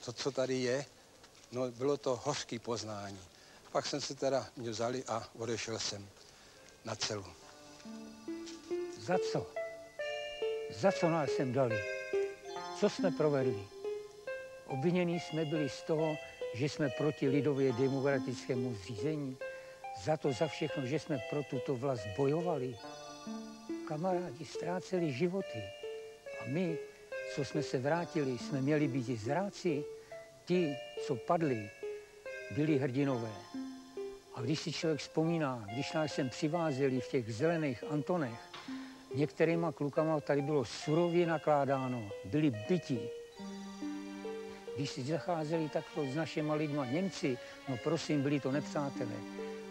Speaker 4: to, co tady je. No, bylo to hořký poznání. Pak jsem se teda mě vzali a odešel jsem na celu.
Speaker 8: Za co? Za co nás sem dali? Co jsme provedli? Obvinění jsme byli z toho, že jsme proti lidově demokratickému zřízení. Za to, za všechno, že jsme pro tuto vlast bojovali. Kamarádi ztráceli životy. A my, co jsme se vrátili, jsme měli být i zráci. Ti, co padli, byli hrdinové. A když si člověk vzpomíná, když nás sem přivázeli v těch zelených Antonech, některýma klukama tady bylo surově nakládáno, byli byti. Když si zacházeli takto s našima lidma Němci, no prosím, byli to nepřátelé.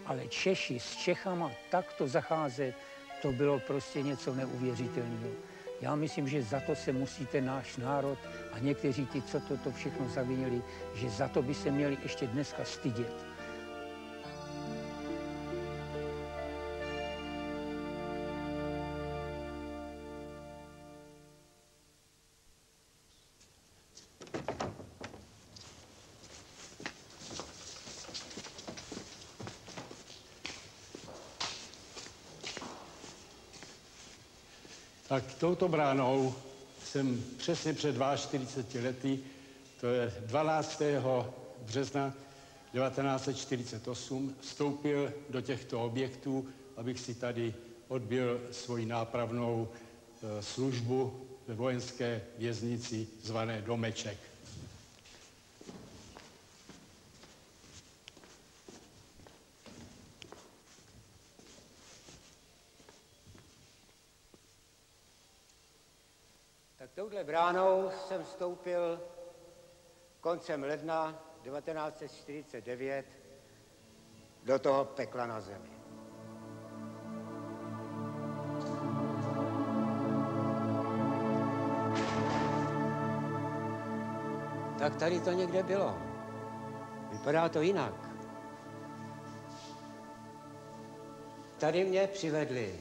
Speaker 8: Ale Češi s Čechama takto zacházet, to bylo prostě něco neuvěřitelného. Já myslím, že za to se musíte náš národ a někteří ti, co to všechno zavinili, že za to by se měli ještě dneska stydět.
Speaker 9: Tak touto bránou jsem přesně před 42 lety,
Speaker 7: to je 12. března 1948, vstoupil do těchto objektů, abych si tady odbyl svoji nápravnou službu ve vojenské věznici zvané Domeček.
Speaker 9: Tak touhle bránou jsem vstoupil koncem ledna 1949 do toho pekla na zemi. Tak tady to někde bylo. Vypadá to jinak. Tady mě přivedli.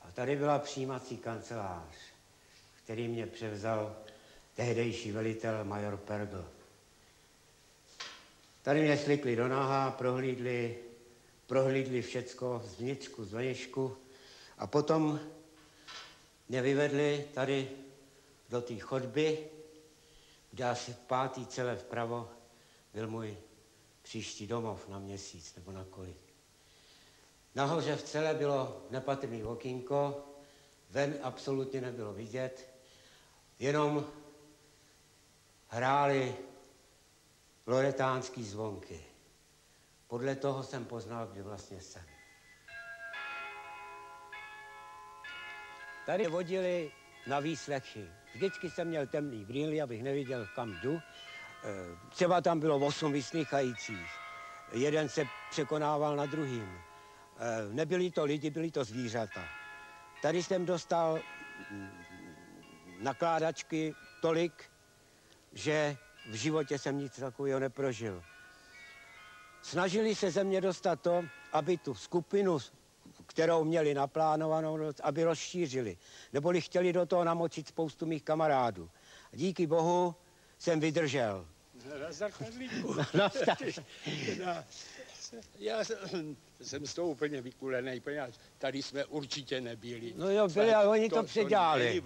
Speaker 9: A tady byla přijímací kancelář, který mě převzal tehdejší velitel major Pergl. Tady mě slikli do naha, prohlídli všecko zvnitřku, zvnějšku a potom mě vyvedli tady do té chodby, kde asi v 5. celé vpravo byl můj příští domov na měsíc nebo na kolik. Nahoře v celé bylo nepatrný okýnko, ven absolutně nebylo vidět, jenom hrály loretánský zvonky. Podle toho jsem poznal, kdy vlastně jsem. Tady vodili na výslechy. Vždycky jsem měl temný brýle, abych neviděl, kam jdu. Třeba tam bylo 8 vyslýchajících. Jeden se překonával na druhým. Nebyli to lidi, byli to zvířata. Tady jsem dostal nakládačky tolik, že v životě jsem nic takového neprožil. Snažili se ze mě dostat to, aby tu skupinu, kterou měli naplánovanou, aby rozšířili. Neboli chtěli do toho namočit spoustu mých kamarádů. A díky bohu jsem vydržel.
Speaker 4: Já jsem z toho úplně vykulený, poněvadž tady jsme určitě nebyli.
Speaker 9: No jo, byli, ale oni to předělali.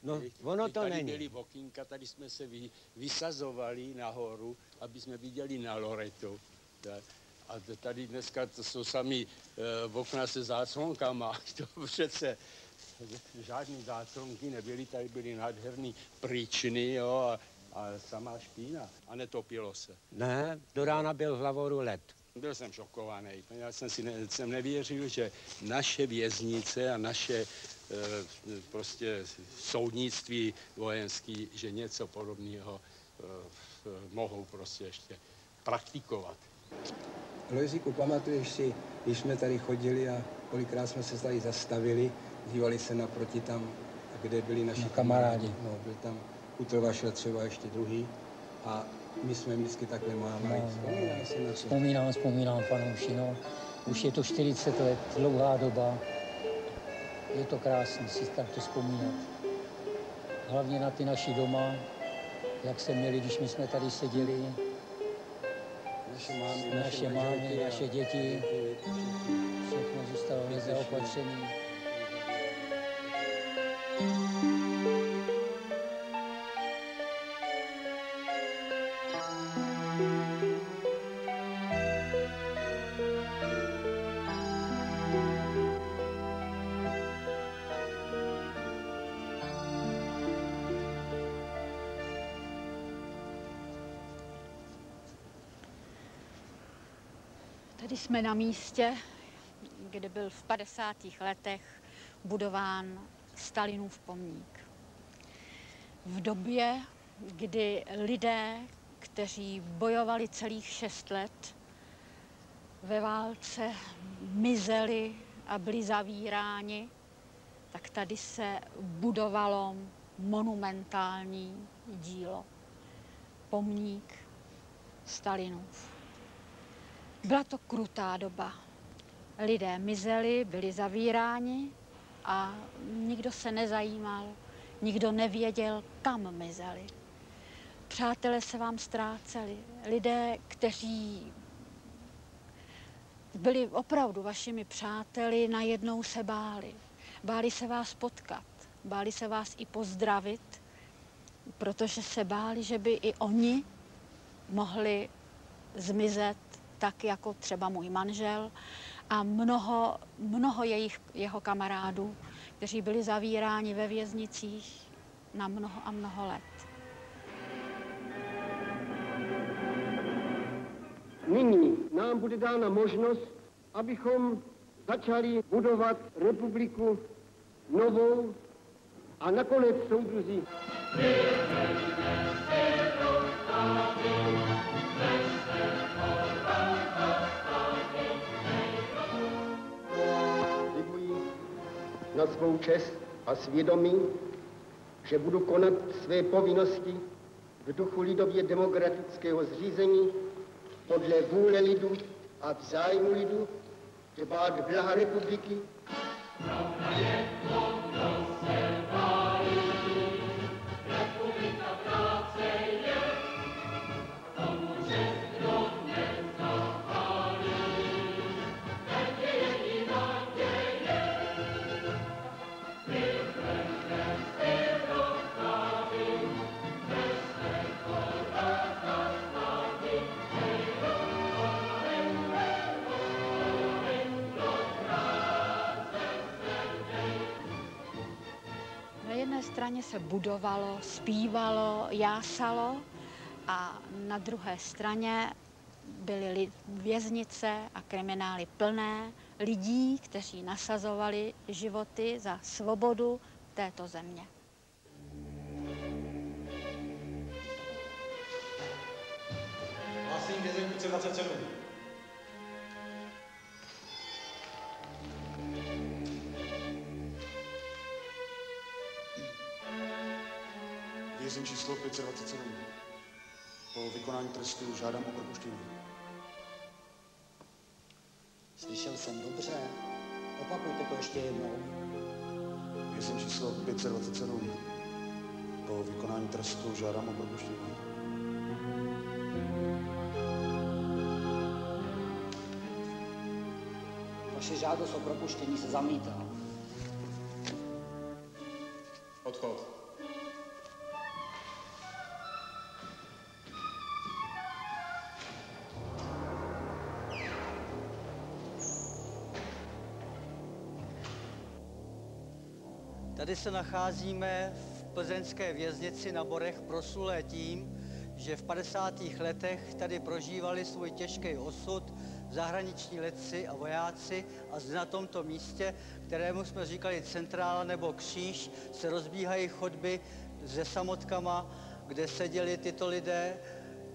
Speaker 4: No,
Speaker 9: ono to
Speaker 4: tady
Speaker 9: není.
Speaker 4: byly okýnka, tady jsme se vysazovali nahoru, aby jsme viděli na Loretu. A tady dneska to jsou sami okna se záclonkama. To přece žádný záclonky nebyly, tady byly nádherný pryčny, jo, a samá špína. A netopilo se.
Speaker 9: Ne, do rána byl v Lavoru led.
Speaker 4: Byl jsem šokovaný. Já jsem nevěřil, že naše věznice a naše prostě soudnictví vojenský, že něco podobného mohou prostě ještě praktikovat. Lojzíku, pamatuješ si, když jsme tady chodili a kolikrát jsme se tady zastavili, dívali se naproti tam, kde byli naši kamarádi. No, byl tam Utrvašel třeba ještě druhý a my jsme vždycky takhle mávali. Vzpomínáš si na to?
Speaker 8: Vzpomínám, panouši, no. Už je to 40 let, dlouhá doba. Je to krásné si takto vzpomínat. Hlavně na ty naši doma, jak se měli, když my jsme tady seděli. Naše mámy, naše děti. Všechno zůstalo nezaopatřené.
Speaker 6: Tady jsme na místě, kde byl v 50. letech budován Stalinův pomník. V době, kdy lidé, kteří bojovali celých 6 let, ve válce mizeli a byli zavíráni, tak tady se budovalo monumentální dílo. Pomník Stalinův. Byla to krutá doba. Lidé mizeli, byli zavíráni a nikdo se nezajímal, nikdo nevěděl, kam mizeli. Přátelé se vám ztráceli. Lidé, kteří byli opravdu vašimi přáteli, najednou se báli. Báli se vás potkat, báli se vás i pozdravit, protože se báli, že by i oni mohli zmizet, tak jako třeba můj manžel a mnoho jeho kamarádů, kteří byli zavíráni ve věznicích na mnoho a mnoho let.
Speaker 10: Nyní nám bude dána možnost, abychom začali budovat republiku novou a nakonec, soudruzi, slibuji na svou čest a svědomí, že budu konat své povinnosti v duchu lidově demokratického zřízení podle vůle lidu a v zájmu lidu, dbát blaha republiky.
Speaker 6: Straně se budovalo, zpívalo, jásalo a na druhé straně byly věznice a kriminály plné lidí, kteří nasazovali životy za svobodu této země.
Speaker 23: Hlásení vězeň 27.
Speaker 3: Vězeň číslo 527. Po vykonání trestu žádám o propuštění.
Speaker 11: Slyšel jsem dobře. Opakujte to ještě jednou.
Speaker 3: Vězeň číslo 527. Po vykonání trestu žádám o propuštění.
Speaker 11: Vaše žádost o propuštění se zamítá.
Speaker 23: Odchod.
Speaker 15: Tady se nacházíme v plzeňské věznici na Borech proslulé tím, že v 50. letech tady prožívali svůj těžký osud zahraniční letci a vojáci a zde na tomto místě, kterému jsme říkali centrála nebo kříž, se rozbíhají chodby se samotkama, kde seděli tyto lidé,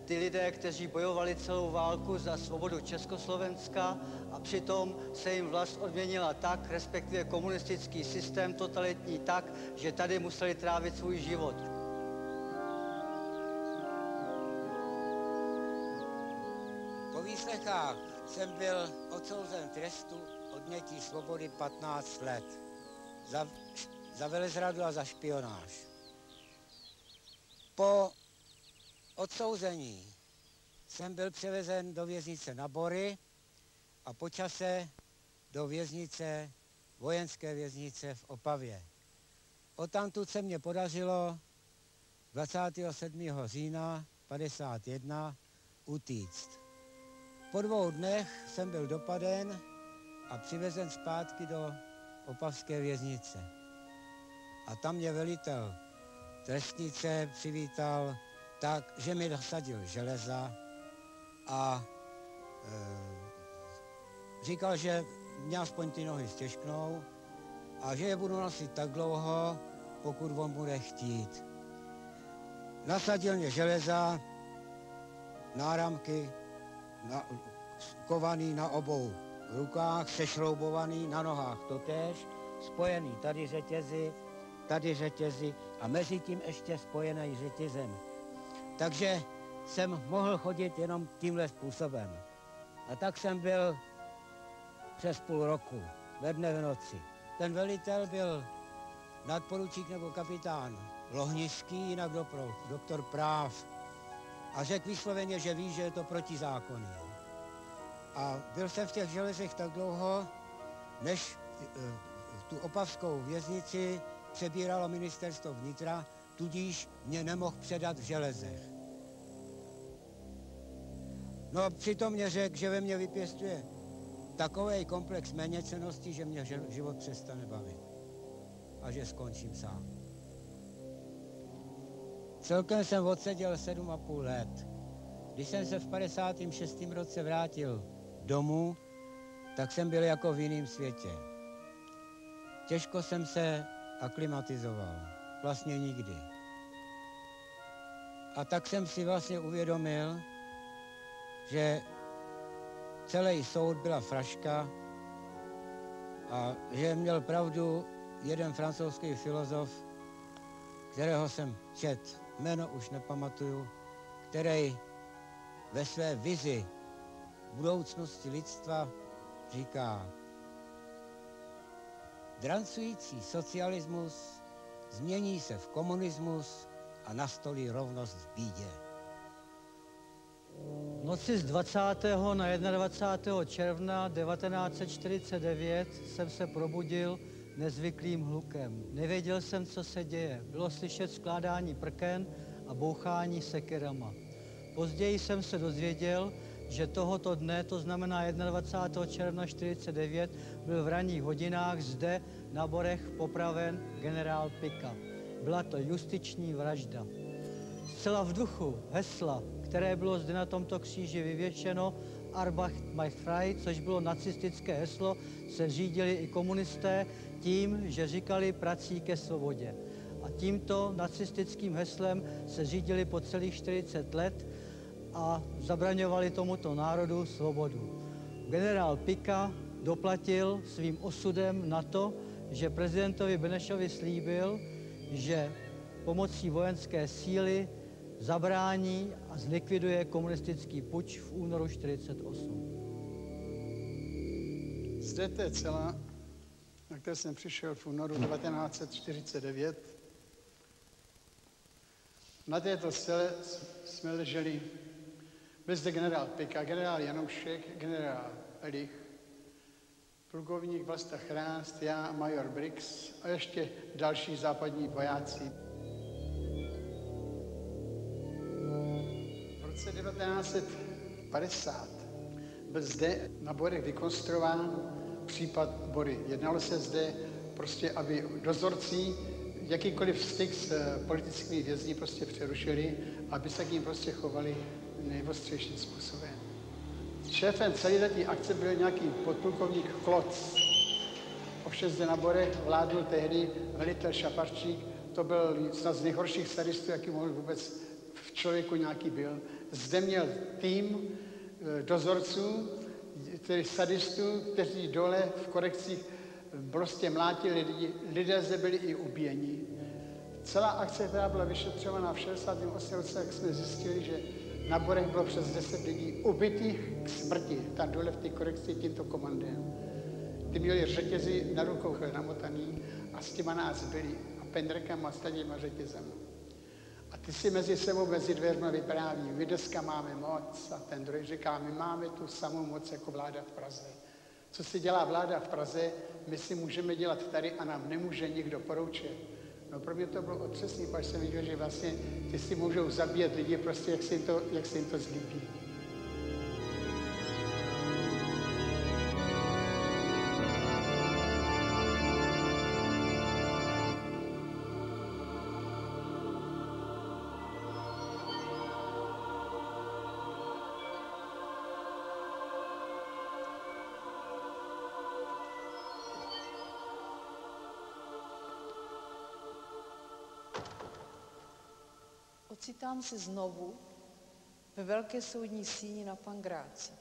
Speaker 15: ty lidé, kteří bojovali celou válku za svobodu Československa a přitom se jim vlast odměnila tak, respektive komunistický systém totalitní tak, že tady museli trávit svůj život.
Speaker 9: Po výslechách jsem byl odsouzen trestu odnětí svobody 15 let za velezradu a za špionáž. Po odsouzení jsem byl převezen do věznice na Bory a po čase do věznice, vojenské věznice v Opavě. Odtamtud se mě podařilo 27. října 1951 utíct. Po 2 dnech jsem byl dopaden a přivezen zpátky do opavské věznice. A tam mě velitel trestnice přivítal tak, že mi dosadil železa a říkal, že mě aspoň ty nohy stěžknou a že je budu nosit tak dlouho, pokud on bude chtít. Nasadil mě železa, náramky, kovaný na obou rukách, sešroubovaný na nohách totéž, spojený tady řetězy a mezi tím ještě spojený řetězem. Takže jsem mohl chodit jenom tímhle způsobem. A tak jsem byl přes půl roku, ve dne v noci. Ten velitel byl nadporučík nebo kapitán Lohnický, jinak doktor práv. A řekl vysloveně, že ví, že je to protizákonné. A byl jsem v těch železech tak dlouho, než tu opavskou věznici přebíralo ministerstvo vnitra, tudíž mě nemohl předat v železech. No přitom mě řekl, že ve mně vypěstuje takový komplex méněcennosti, že mě život přestane bavit a že skončím sám. Celkem jsem odseděl 7,5 let. Když jsem se v 56. roce vrátil domů, tak jsem byl jako v jiném světě. Těžko jsem se aklimatizoval, vlastně nikdy. A tak jsem si vlastně uvědomil, že celý soud byla fraška a že měl pravdu jeden francouzský filozof, kterého jsem čet, jméno už nepamatuju, který ve své vizi budoucnosti lidstva říká: drancující socialismus změní se v komunismus a nastolí rovnost v bídě.
Speaker 15: V noci z 20. na 21. června 1949 jsem se probudil nezvyklým hlukem. Nevěděl jsem, co se děje. Bylo slyšet skládání prken a bouchání sekerama. Později jsem se dozvěděl, že tohoto dne, to znamená 21. června 1949, byl v ranních hodinách zde na Borech popraven generál Pika. Byla to justiční vražda. Zcela v duchu hesla, které bylo zde na tomto kříži vyvěšeno, Arbach my frei, což bylo nacistické heslo, se řídili i komunisté tím, že říkali prací ke svobodě. A tímto nacistickým heslem se řídili po celých 40 let a zabraňovali tomuto národu svobodu. Generál Pika doplatil svým osudem na to, že prezidentovi Benešovi slíbil, že pomocí vojenské síly zabrání a zlikviduje komunistický puč v únoru 1948.
Speaker 14: Zde to je cela, na které jsem přišel v únoru 1949. Na této cele jsme leželi byl zde generál Pika, generál Janoušek, generál Elich, plukovník Vlasta Chrást, já, major Brix a ještě další západní vojáci. V roce 1950 byl zde na Borech vykonstruován případ Bory. Jednalo se zde prostě, aby dozorci jakýkoliv styk s politickými vězni prostě přerušili, aby se k ním prostě chovali nejostřejším způsobem. Šéfem celé té akce byl nějaký podplukovník Kloc. Ovšem zde na Borech vládl tehdy velitel Šaparčík. To byl snad z nejhorších sadistů, jaký mohl vůbec v člověku nějaký byl. Zde měl tým dozorců, tedy sadistů, kteří dole v korekcích prostě mlátili lidi. Lidé zde byli i ubíjeni. Celá akce, která byla vyšetřovaná v 68. roce, jak jsme zjistili, že na Borech bylo přes 10 lidí ubitých k smrti, tam dole v té korekci tímto komandem. Ty měli řetězy na rukou namotaný a s těma nás byli a pendrekama s těma řetězem. A ty si mezi sebou, mezi dveřma vypráví, my dneska máme moc a ten druhý říká, my máme tu samou moc jako vláda v Praze. Co si dělá vláda v Praze, my si můžeme dělat tady a nám nemůže nikdo poroučet. No pro mě to bylo otřesný, protože jsem viděl, že vlastně ty si můžou zabíjet lidi prostě, jak se jim to zlíbí.
Speaker 16: Ocitám se znovu ve velké soudní síni na Pangráci.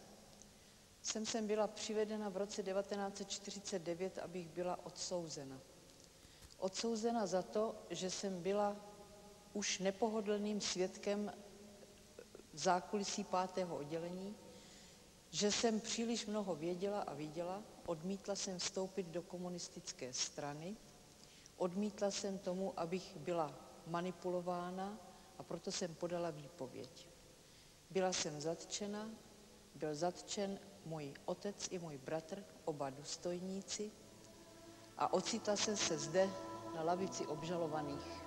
Speaker 16: Sem byla přivedena v roce 1949, abych byla odsouzena. Odsouzena za to, že jsem byla už nepohodlným svědkem v zákulisí 5. oddělení, že jsem příliš mnoho věděla a viděla, odmítla jsem vstoupit do komunistické strany, odmítla jsem tomu, abych byla manipulována, a proto jsem podala výpověď. Byla jsem zatčena, byl zatčen můj otec i můj bratr, oba důstojníci, a ocitla jsem se zde na lavici obžalovaných.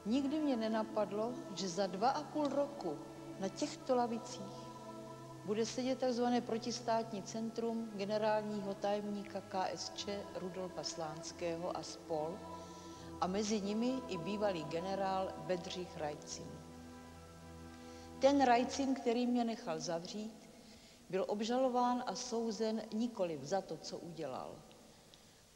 Speaker 16: Nikdy mě nenapadlo, že za 2,5 roku na těchto lavicích bude sedět tzv. Protistátní centrum generálního tajemníka KSČ Rudolfa Slánského a spol. A mezi nimi i bývalý generál Bedřich Rajcin. Ten Rajcin, který mě nechal zavřít, byl obžalován a souzen nikoliv za to, co udělal,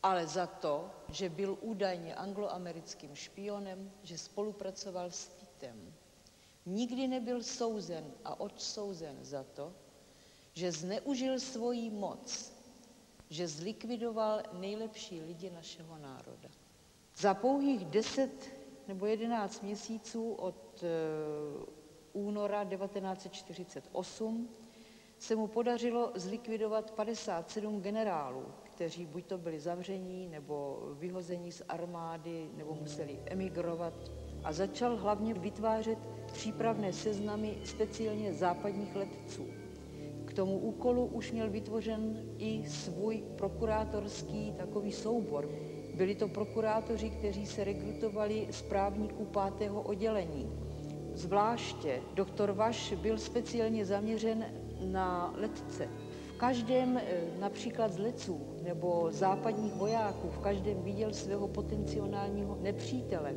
Speaker 16: ale za to, že byl údajně angloamerickým špionem, že spolupracoval s Titem. Nikdy nebyl souzen a odsouzen za to, že zneužil svoji moc, že zlikvidoval nejlepší lidi našeho národa. Za pouhých 10 nebo 11 měsíců od února 1948 se mu podařilo zlikvidovat 57 generálů, kteří buď to byli zavření, nebo vyhození z armády, nebo museli emigrovat. A začal hlavně vytvářet přípravné seznamy speciálně západních letců. K tomu úkolu už měl vytvořen i svůj prokurátorský takový soubor. Byli to prokurátoři, kteří se rekrutovali z právníků 5. oddělení. Zvláště doktor Vaš byl speciálně zaměřen na letce. V každém například z letců nebo západních vojáků, v každém viděl svého potenciálního nepřítele.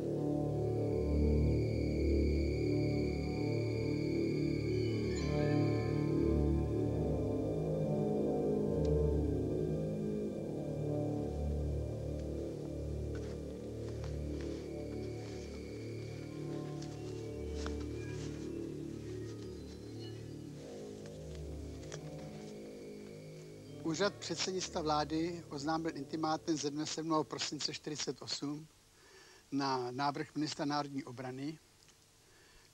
Speaker 14: Úřad předsednictva vlády oznámil intimátem ze dne 7. prosince 1948 na návrh ministra národní obrany,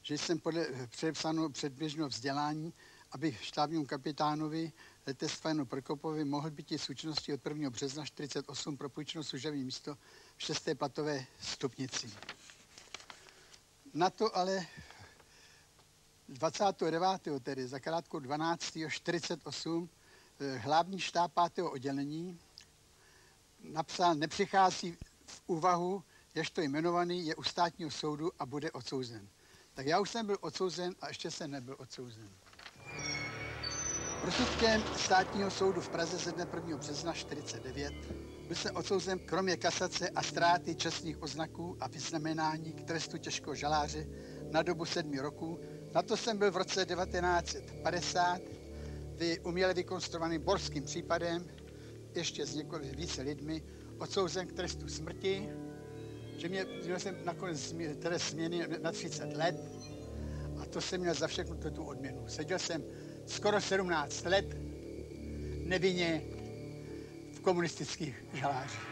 Speaker 14: že jsem podle předepsaného předběžného vzdělání, aby štábnímu kapitánovi letectva Janu Prokopovi mohl být s účinností od 1. března 1948 propůjčeno služební místo v 6. platové stupnici. Na to ale 29. tedy za krátkou 12. 48 hlavní štáb 5. oddělení napsal, nepřichází v úvahu, ježto jmenovaný je u státního soudu a bude odsouzen. Tak já už jsem byl odsouzen a ještě jsem nebyl odsouzen. Rozsudkem státního soudu v Praze ze dne 1. března 1949 byl jsem odsouzen kromě kasace a ztráty čestných oznaků a vyznamenání k trestu těžkého žaláře na dobu 7 roků. Na to jsem byl v roce 1950 uměle vykonstruovaným borským případem, ještě s více lidmi, odsouzen k trestu smrti, že měl jsem nakonec trest směny na 30 let a to jsem měl za všechno tu odměnu. Seděl jsem skoro 17 let nevinně v komunistických žalářích.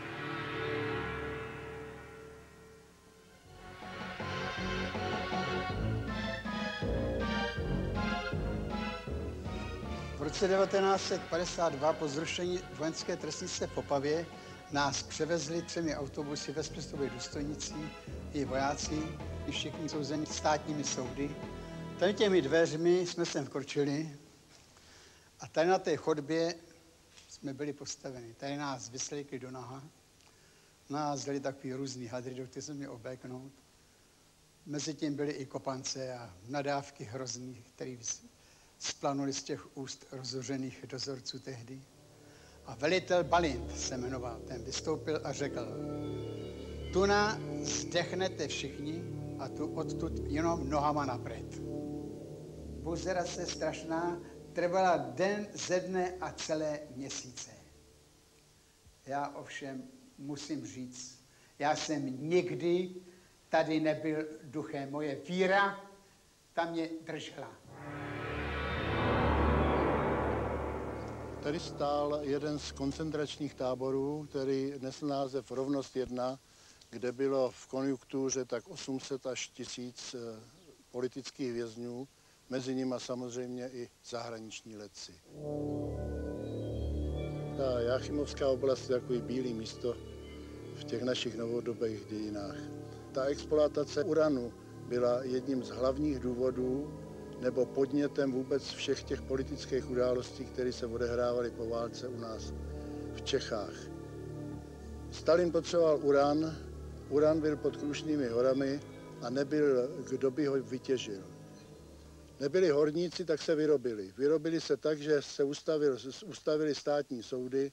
Speaker 14: V roce 1952 po zrušení vojenské trestnice v Opavě nás převezli 3 autobusy ve spěstových důstojníci i vojáci, i všichni souzeni státními soudy. Tady těmi dveřmi jsme sem vkročili a tady na té chodbě jsme byli postaveni. Tady nás vyslíkli do naha, nás dali takový různý hadry, do kterých jsme měli obéknout. Mezitím byly i kopance a nadávky hrozný, které splanuli z těch úst rozhořených dozorců tehdy. A velitel Balint se jmenoval, ten vystoupil a řekl, tuna zdechnete všichni a tu odtud jenom nohama napřed. Buzerace strašná trvala den ze dne a celé měsíce. Já ovšem musím říct, já jsem nikdy tady nebyl duchem. Moje víra tam mě držela.
Speaker 12: Tady stál jeden z koncentračních táborů, který nesl název Rovnost 1, kde bylo v konjunktuře tak 800 až 1000 politických vězňů, mezi nimi samozřejmě i zahraniční letci. Ta Jáchymovská oblast je takový bílé místo v těch našich novodobých dějinách. Ta exploatace uranu byla jedním z hlavních důvodů nebo podnětem vůbec všech těch politických událostí, které se odehrávaly po válce u nás v Čechách. Stalin potřeboval uran byl pod Krušnými horami a nebyl, kdo by ho vytěžil. Nebyli horníci, tak se vyrobili. Vyrobili se tak, že se ustavili státní soudy,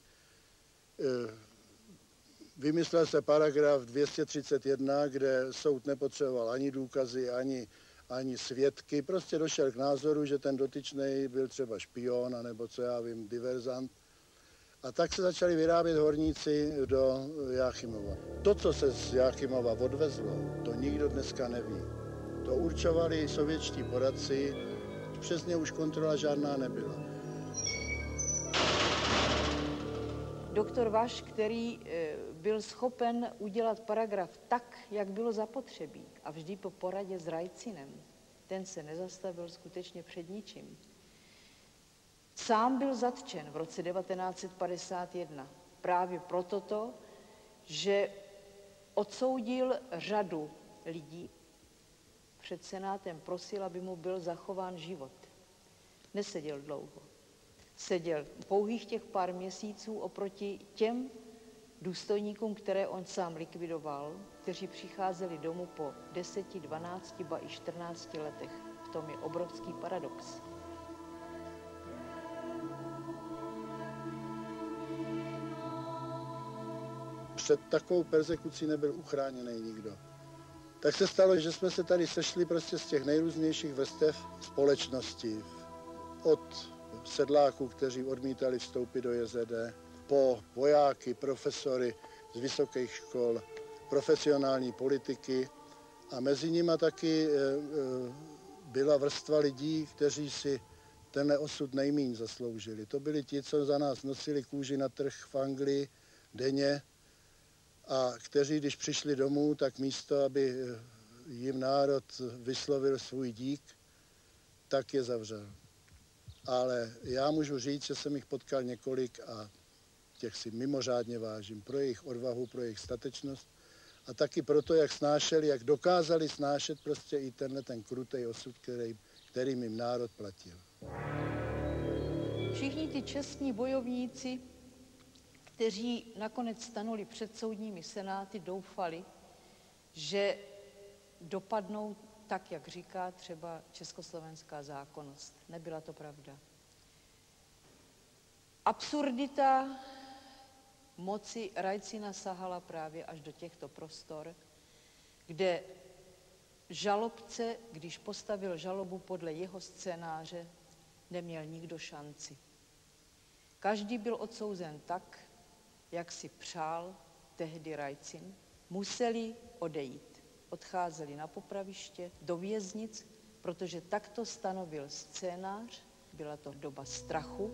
Speaker 12: vymyslel se paragraf 231, kde soud nepotřeboval ani důkazy, ani svědky. Prostě došel k názoru, že ten dotyčný byl třeba špion, anebo co já vím, diverzant. A tak se začali vyrábět horníci do Jáchymova. To, co se z Jáchymova odvezlo, to nikdo dneska neví. To určovali sovětští poradci, přes ně už kontrola žádná nebyla.
Speaker 16: Doktor Vaš, který byl schopen udělat paragraf tak, jak bylo zapotřebí, a vždy po poradě s Rajcinem, ten se nezastavil skutečně před ničím. Sám byl zatčen v roce 1951 právě proto, že odsoudil řadu lidí. Před senátem prosil, aby mu byl zachován život. Neseděl dlouho. Seděl pouhých těch pár měsíců oproti těm důstojníkům, které on sám likvidoval, kteří přicházeli domů po 10, 12, ba i 14 letech. V tom je obrovský paradox.
Speaker 12: Před takovou perzekucí nebyl uchráněný nikdo. Tak se stalo, že jsme se tady sešli prostě z těch nejrůznějších vrstev společnosti. Od sedláků, kteří odmítali vstoupit do JZD, po vojáky, profesory z vysokých škol, profesionální politiky a mezi nimi taky byla vrstva lidí, kteří si tenhle osud nejmíň zasloužili. To byli ti, co za nás nosili kůži na trh v Anglii denně a kteří, když přišli domů, tak místo, aby jim národ vyslovil svůj dík, tak je zavřel. Ale já můžu říct, že jsem jich potkal několik a těch si mimořádně vážím pro jejich odvahu, pro jejich statečnost a taky proto, jak snášeli, jak dokázali snášet prostě i ten krutej osud, kterým jim národ platil.
Speaker 16: Všichni ty čestní bojovníci, kteří nakonec stanuli před soudními senáty, doufali, že dopadnou tak, jak říká třeba československá zákonnost. Nebyla to pravda. Absurdita moci Rajcina sahala právě až do těchto prostor, kde žalobce, když postavil žalobu podle jeho scénáře, neměl nikdo šanci. Každý byl odsouzen tak, jak si přál tehdy Rajcin. Museli odejít. Odcházeli na popraviště, do věznic, protože takto stanovil scénář. Byla to doba strachu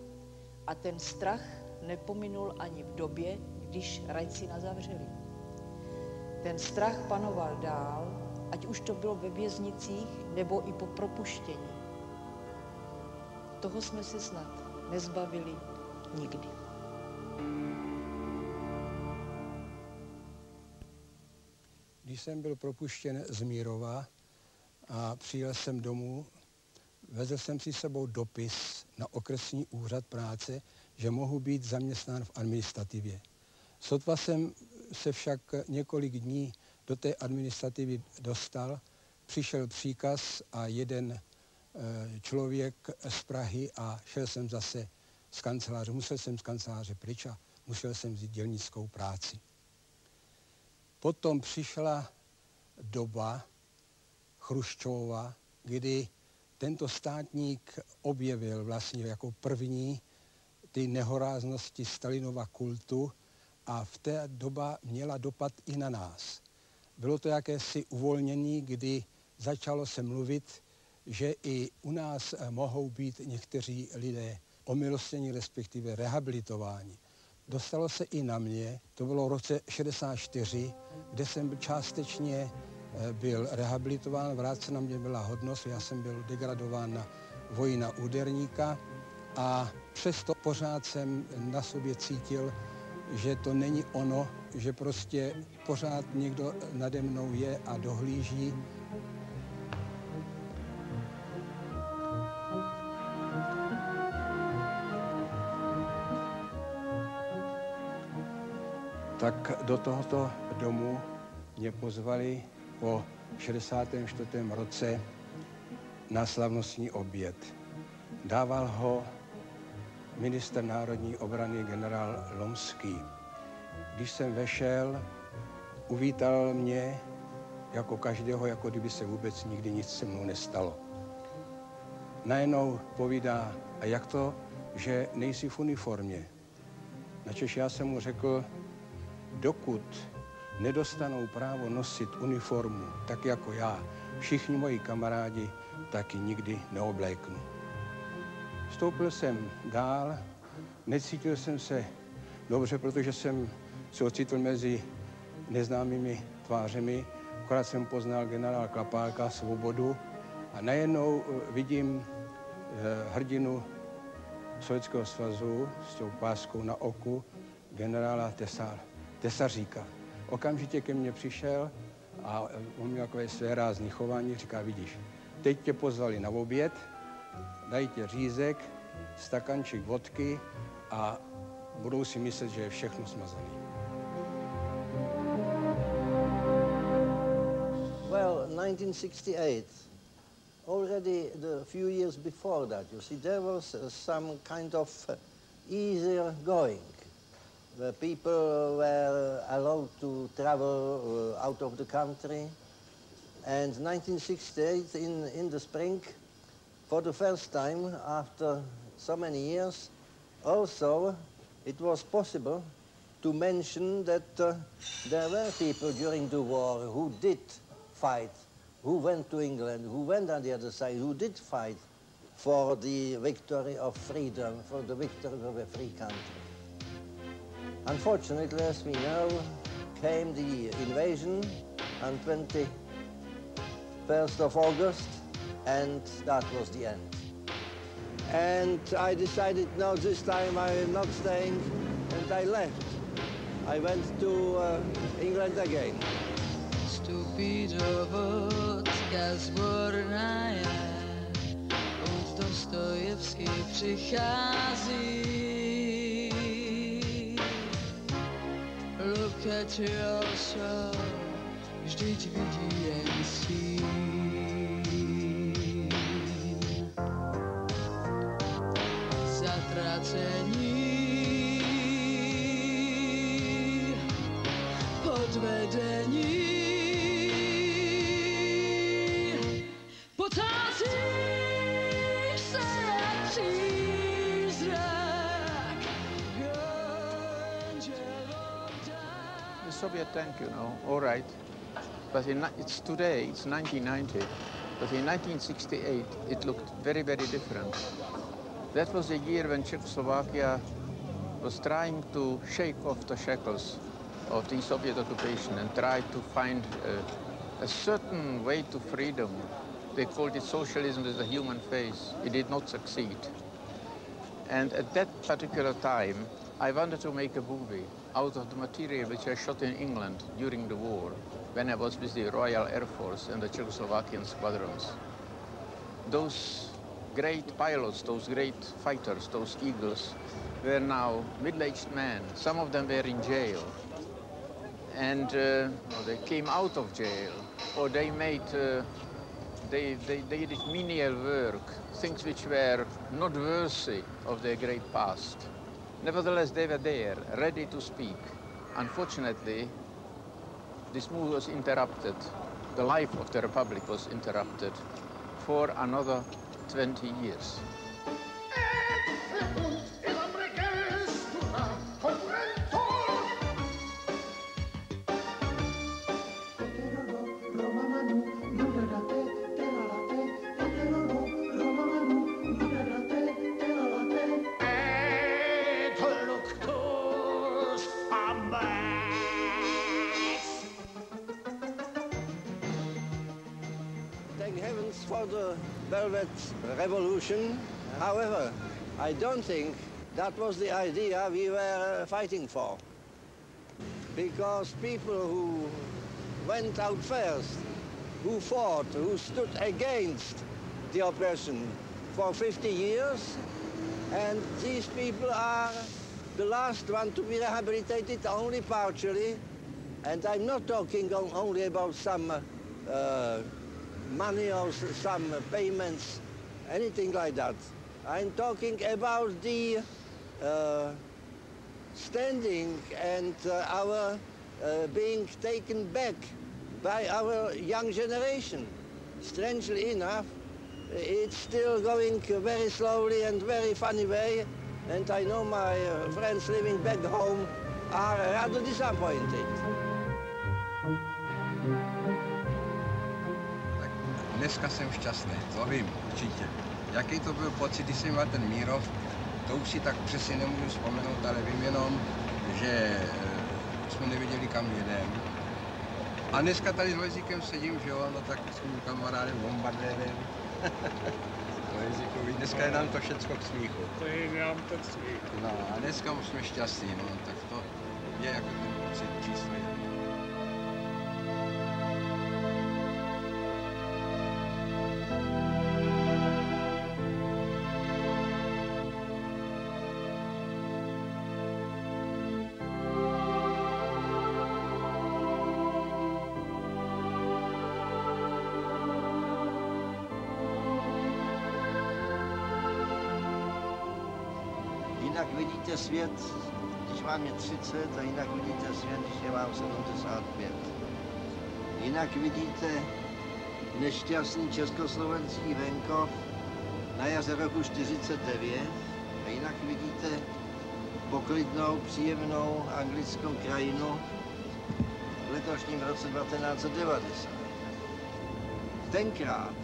Speaker 16: a ten strach nepominul ani v době, když Rajcina zavřeli. Ten strach panoval dál, ať už to bylo ve věznicích, nebo i po propuštění. Toho jsme se snad nezbavili nikdy.
Speaker 4: Když jsem byl propuštěn z Mírova a přijel jsem domů, vezl jsem si sebou dopis na okresní úřad práce, že mohu být zaměstnán v administrativě. Sotva jsem se však několik dní do té administrativy dostal, přišel příkaz a jeden člověk z Prahy a šel jsem zase z kanceláře. Musel jsem z kanceláře pryč a musel jsem vzít dělnickou práci. Potom přišla doba Chruščova, kdy tento státník objevil vlastně jako první ty nehoráznosti Stalinova kultu a v té doba měla dopad i na nás. Bylo to jakési uvolnění, kdy začalo se mluvit, že i u nás mohou být někteří lidé omilostněni, respektive rehabilitováni. Dostalo se i na mě, to bylo v roce 1964, kde jsem částečně byl rehabilitován, vrácena mě byla hodnost, já jsem byl degradován na vojna úderníka a přesto pořád jsem na sobě cítil, že to není ono, že prostě pořád někdo nade mnou je a dohlíží. Tak do tohoto domu mě pozvali po v 64. roce na slavnostní oběd. Dával ho ministr národní obrany generál Lomský. Když jsem vešel, uvítal mě jako každého, jako kdyby se vůbec nikdy nic se mnou nestalo. Najednou povídá, a jak to, že nejsi v uniformě? Načež já jsem mu řekl, dokud nedostanou právo nosit uniformu, tak jako já, všichni moji kamarádi, taky nikdy neobléknu. Vstoupil jsem dál, necítil jsem se dobře, protože jsem se ocitl mezi neznámými tvářemi, akorát jsem poznal generál Klapálka, Svobodu, a najednou vidím hrdinu Sovětského svazu s tou páskou na oku, generála Tesaříka. Okamžitě ke mně přišel a on měl takové své rázné chování, říká, vidíš, teď tě pozvali na oběd, dají tě řízek, stakanček vodky a budou si myslet, že je všechno smazané.
Speaker 13: Well, 1968, already the few years before that, you see, there was some kind of easier going. Where people were allowed to travel out of the country. And 1968, in the spring, for the first time after so many years, also it was possible to mention that there were people during the war who did fight, who went to England, who went on the other side, who did fight for the victory of freedom, for the victory of a free country. Unfortunately, as we know, came the invasion on 21st of August, and that was the end. And I decided, no, this time I am not staying, and I left. I went to England again.
Speaker 18: Stupido vodka zborná je, od Dostojevský přichází. Look at yourself, vždyť vidí jen stín. Zatracení, podvedení, potází se jak přízrak.
Speaker 19: The Soviet tank, you know, all right, but it's today, it's 1990, but in 1968 it looked very, very different. That was the year when Czechoslovakia was trying to shake off the shackles of the Soviet occupation and tried to find a certain way to freedom. They called it socialism with a human face. It did not succeed. And at that particular time, I wanted to make a movie out of the material which I shot in England during the war, when I was with the Royal Air Force and the Czechoslovakian squadrons. Those great pilots, those great fighters, those eagles, were now middle-aged men. Some of them were in jail. And they came out of jail, or they made, they did menial work, things which were not worthy of their great past. Nevertheless, they were there, ready to speak. Unfortunately, this move was interrupted. The life of the Republic was interrupted for another 20 years.
Speaker 13: For the Velvet Revolution. However, I don't think that was the idea we were fighting for. Because people who went out first, who fought, who stood against the oppression for 50 years, and these people are the last one to be rehabilitated only partially. And I'm not talking only about some money or some payments, anything like that. I'm talking about the standing and our being taken back by our young generation. Strangely enough, it's still going very slowly and very funny way, and I know my friends living back home are rather disappointed.
Speaker 4: Tak dneska jsem šťastný, to vím určitě. Jaký to byl pocit, když jsem měl ten Mírov, to už si tak přesně nemůžu vzpomenout, ale vím jenom, že jsme nevěděli, kam jedeme. A dneska tady s Lojzíkem sedím, že jo, no tak s mým kamarádem, bombardérem. Lojzíkovi, dneska je nám to všecko k smíchu.
Speaker 17: To je nám to k smíchu.
Speaker 4: No a dneska už jsme šťastní, no, tak to je jako ten pocit číslo 1.
Speaker 13: Jinak vidíte svět, když vám je 30, a jinak vidíte svět, když je vám 75. Jinak vidíte nešťastný československý venkov na jaře roku 49 a jinak vidíte poklidnou, příjemnou anglickou krajinu v letošním roce 1990. Tenkrát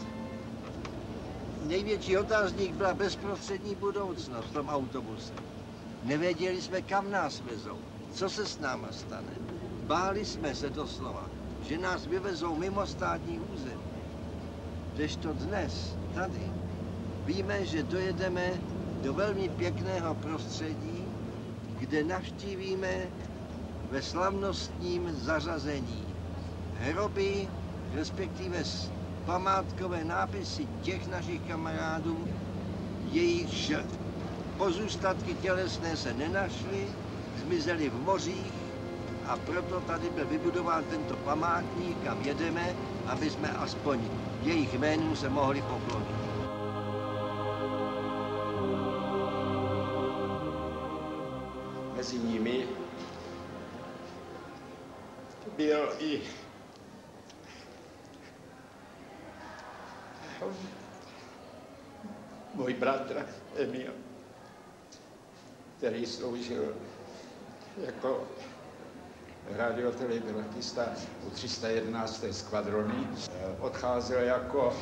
Speaker 13: největší otázník byla bezprostřední budoucnost v tom autobuse. Nevěděli jsme, kam nás vezou, co se s náma stane. Báli jsme se doslova, že nás vyvezou mimo státní území. Kdežto dnes, tady, víme, že dojedeme do velmi pěkného prostředí, kde navštívíme ve slavnostním zařazení hroby, respektive památkové nápisy těch našich kamarádů, jejichž pozůstatky tělesné se nenašly, zmizely v mořích a proto tady byl vybudován tento památník, kam jedeme, aby jsme aspoň jejich jménům se mohli poklonit.
Speaker 1: Mezi nimi byl i můj bratr Emil, který sloužil jako radiotelegrafista u 311. skvadrony. Odcházel jako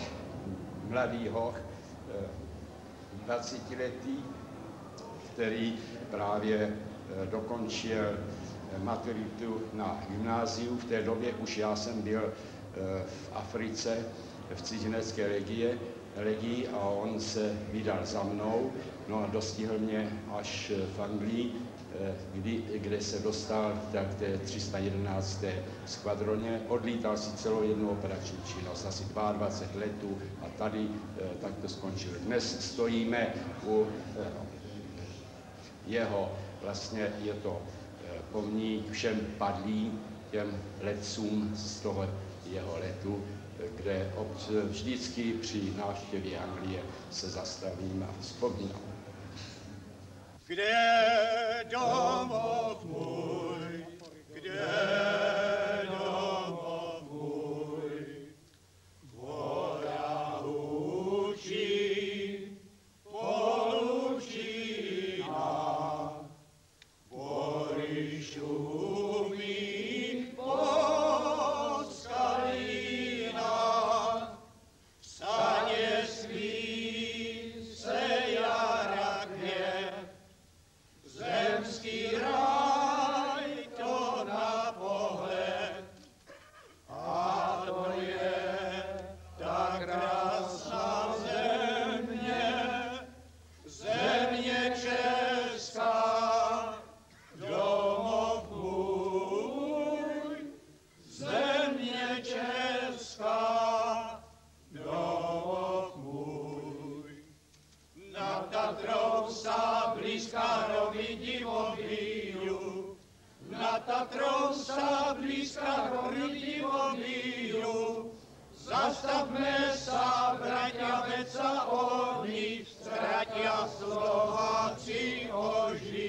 Speaker 1: mladý hoch, 20letý, který právě dokončil maturitu na gymnáziu. V té době už já jsem byl v Africe, v cizinecké legii a on se vydal za mnou, no a dostihl mě až v Anglii, kde se dostal k té 311. skvadroně. Odlítal si celou jednu operační činnost, asi 22 letů a tady tak to skončil. Dnes stojíme u jeho, vlastně je to pomník všem padlým, těm letcům z toho jeho letu, kde vždycky při návštěvě Anglie se zastavím a vzpomínám.
Speaker 18: Kde je domov můj, kde je domov můj, voda hučí, polučí nám, bory šumí po skalinách, v saně spí se jara květ, zemský ráj to na pohled. A to je ta krásná země, země česká, domov můj, země česká, domov můj. Nad Tatrou sa blízká hory divobíju, nad Tatrou sa blízká hory divobíju, Zastavme sa, bratia, veď sa oni, bratia Slováci ožili.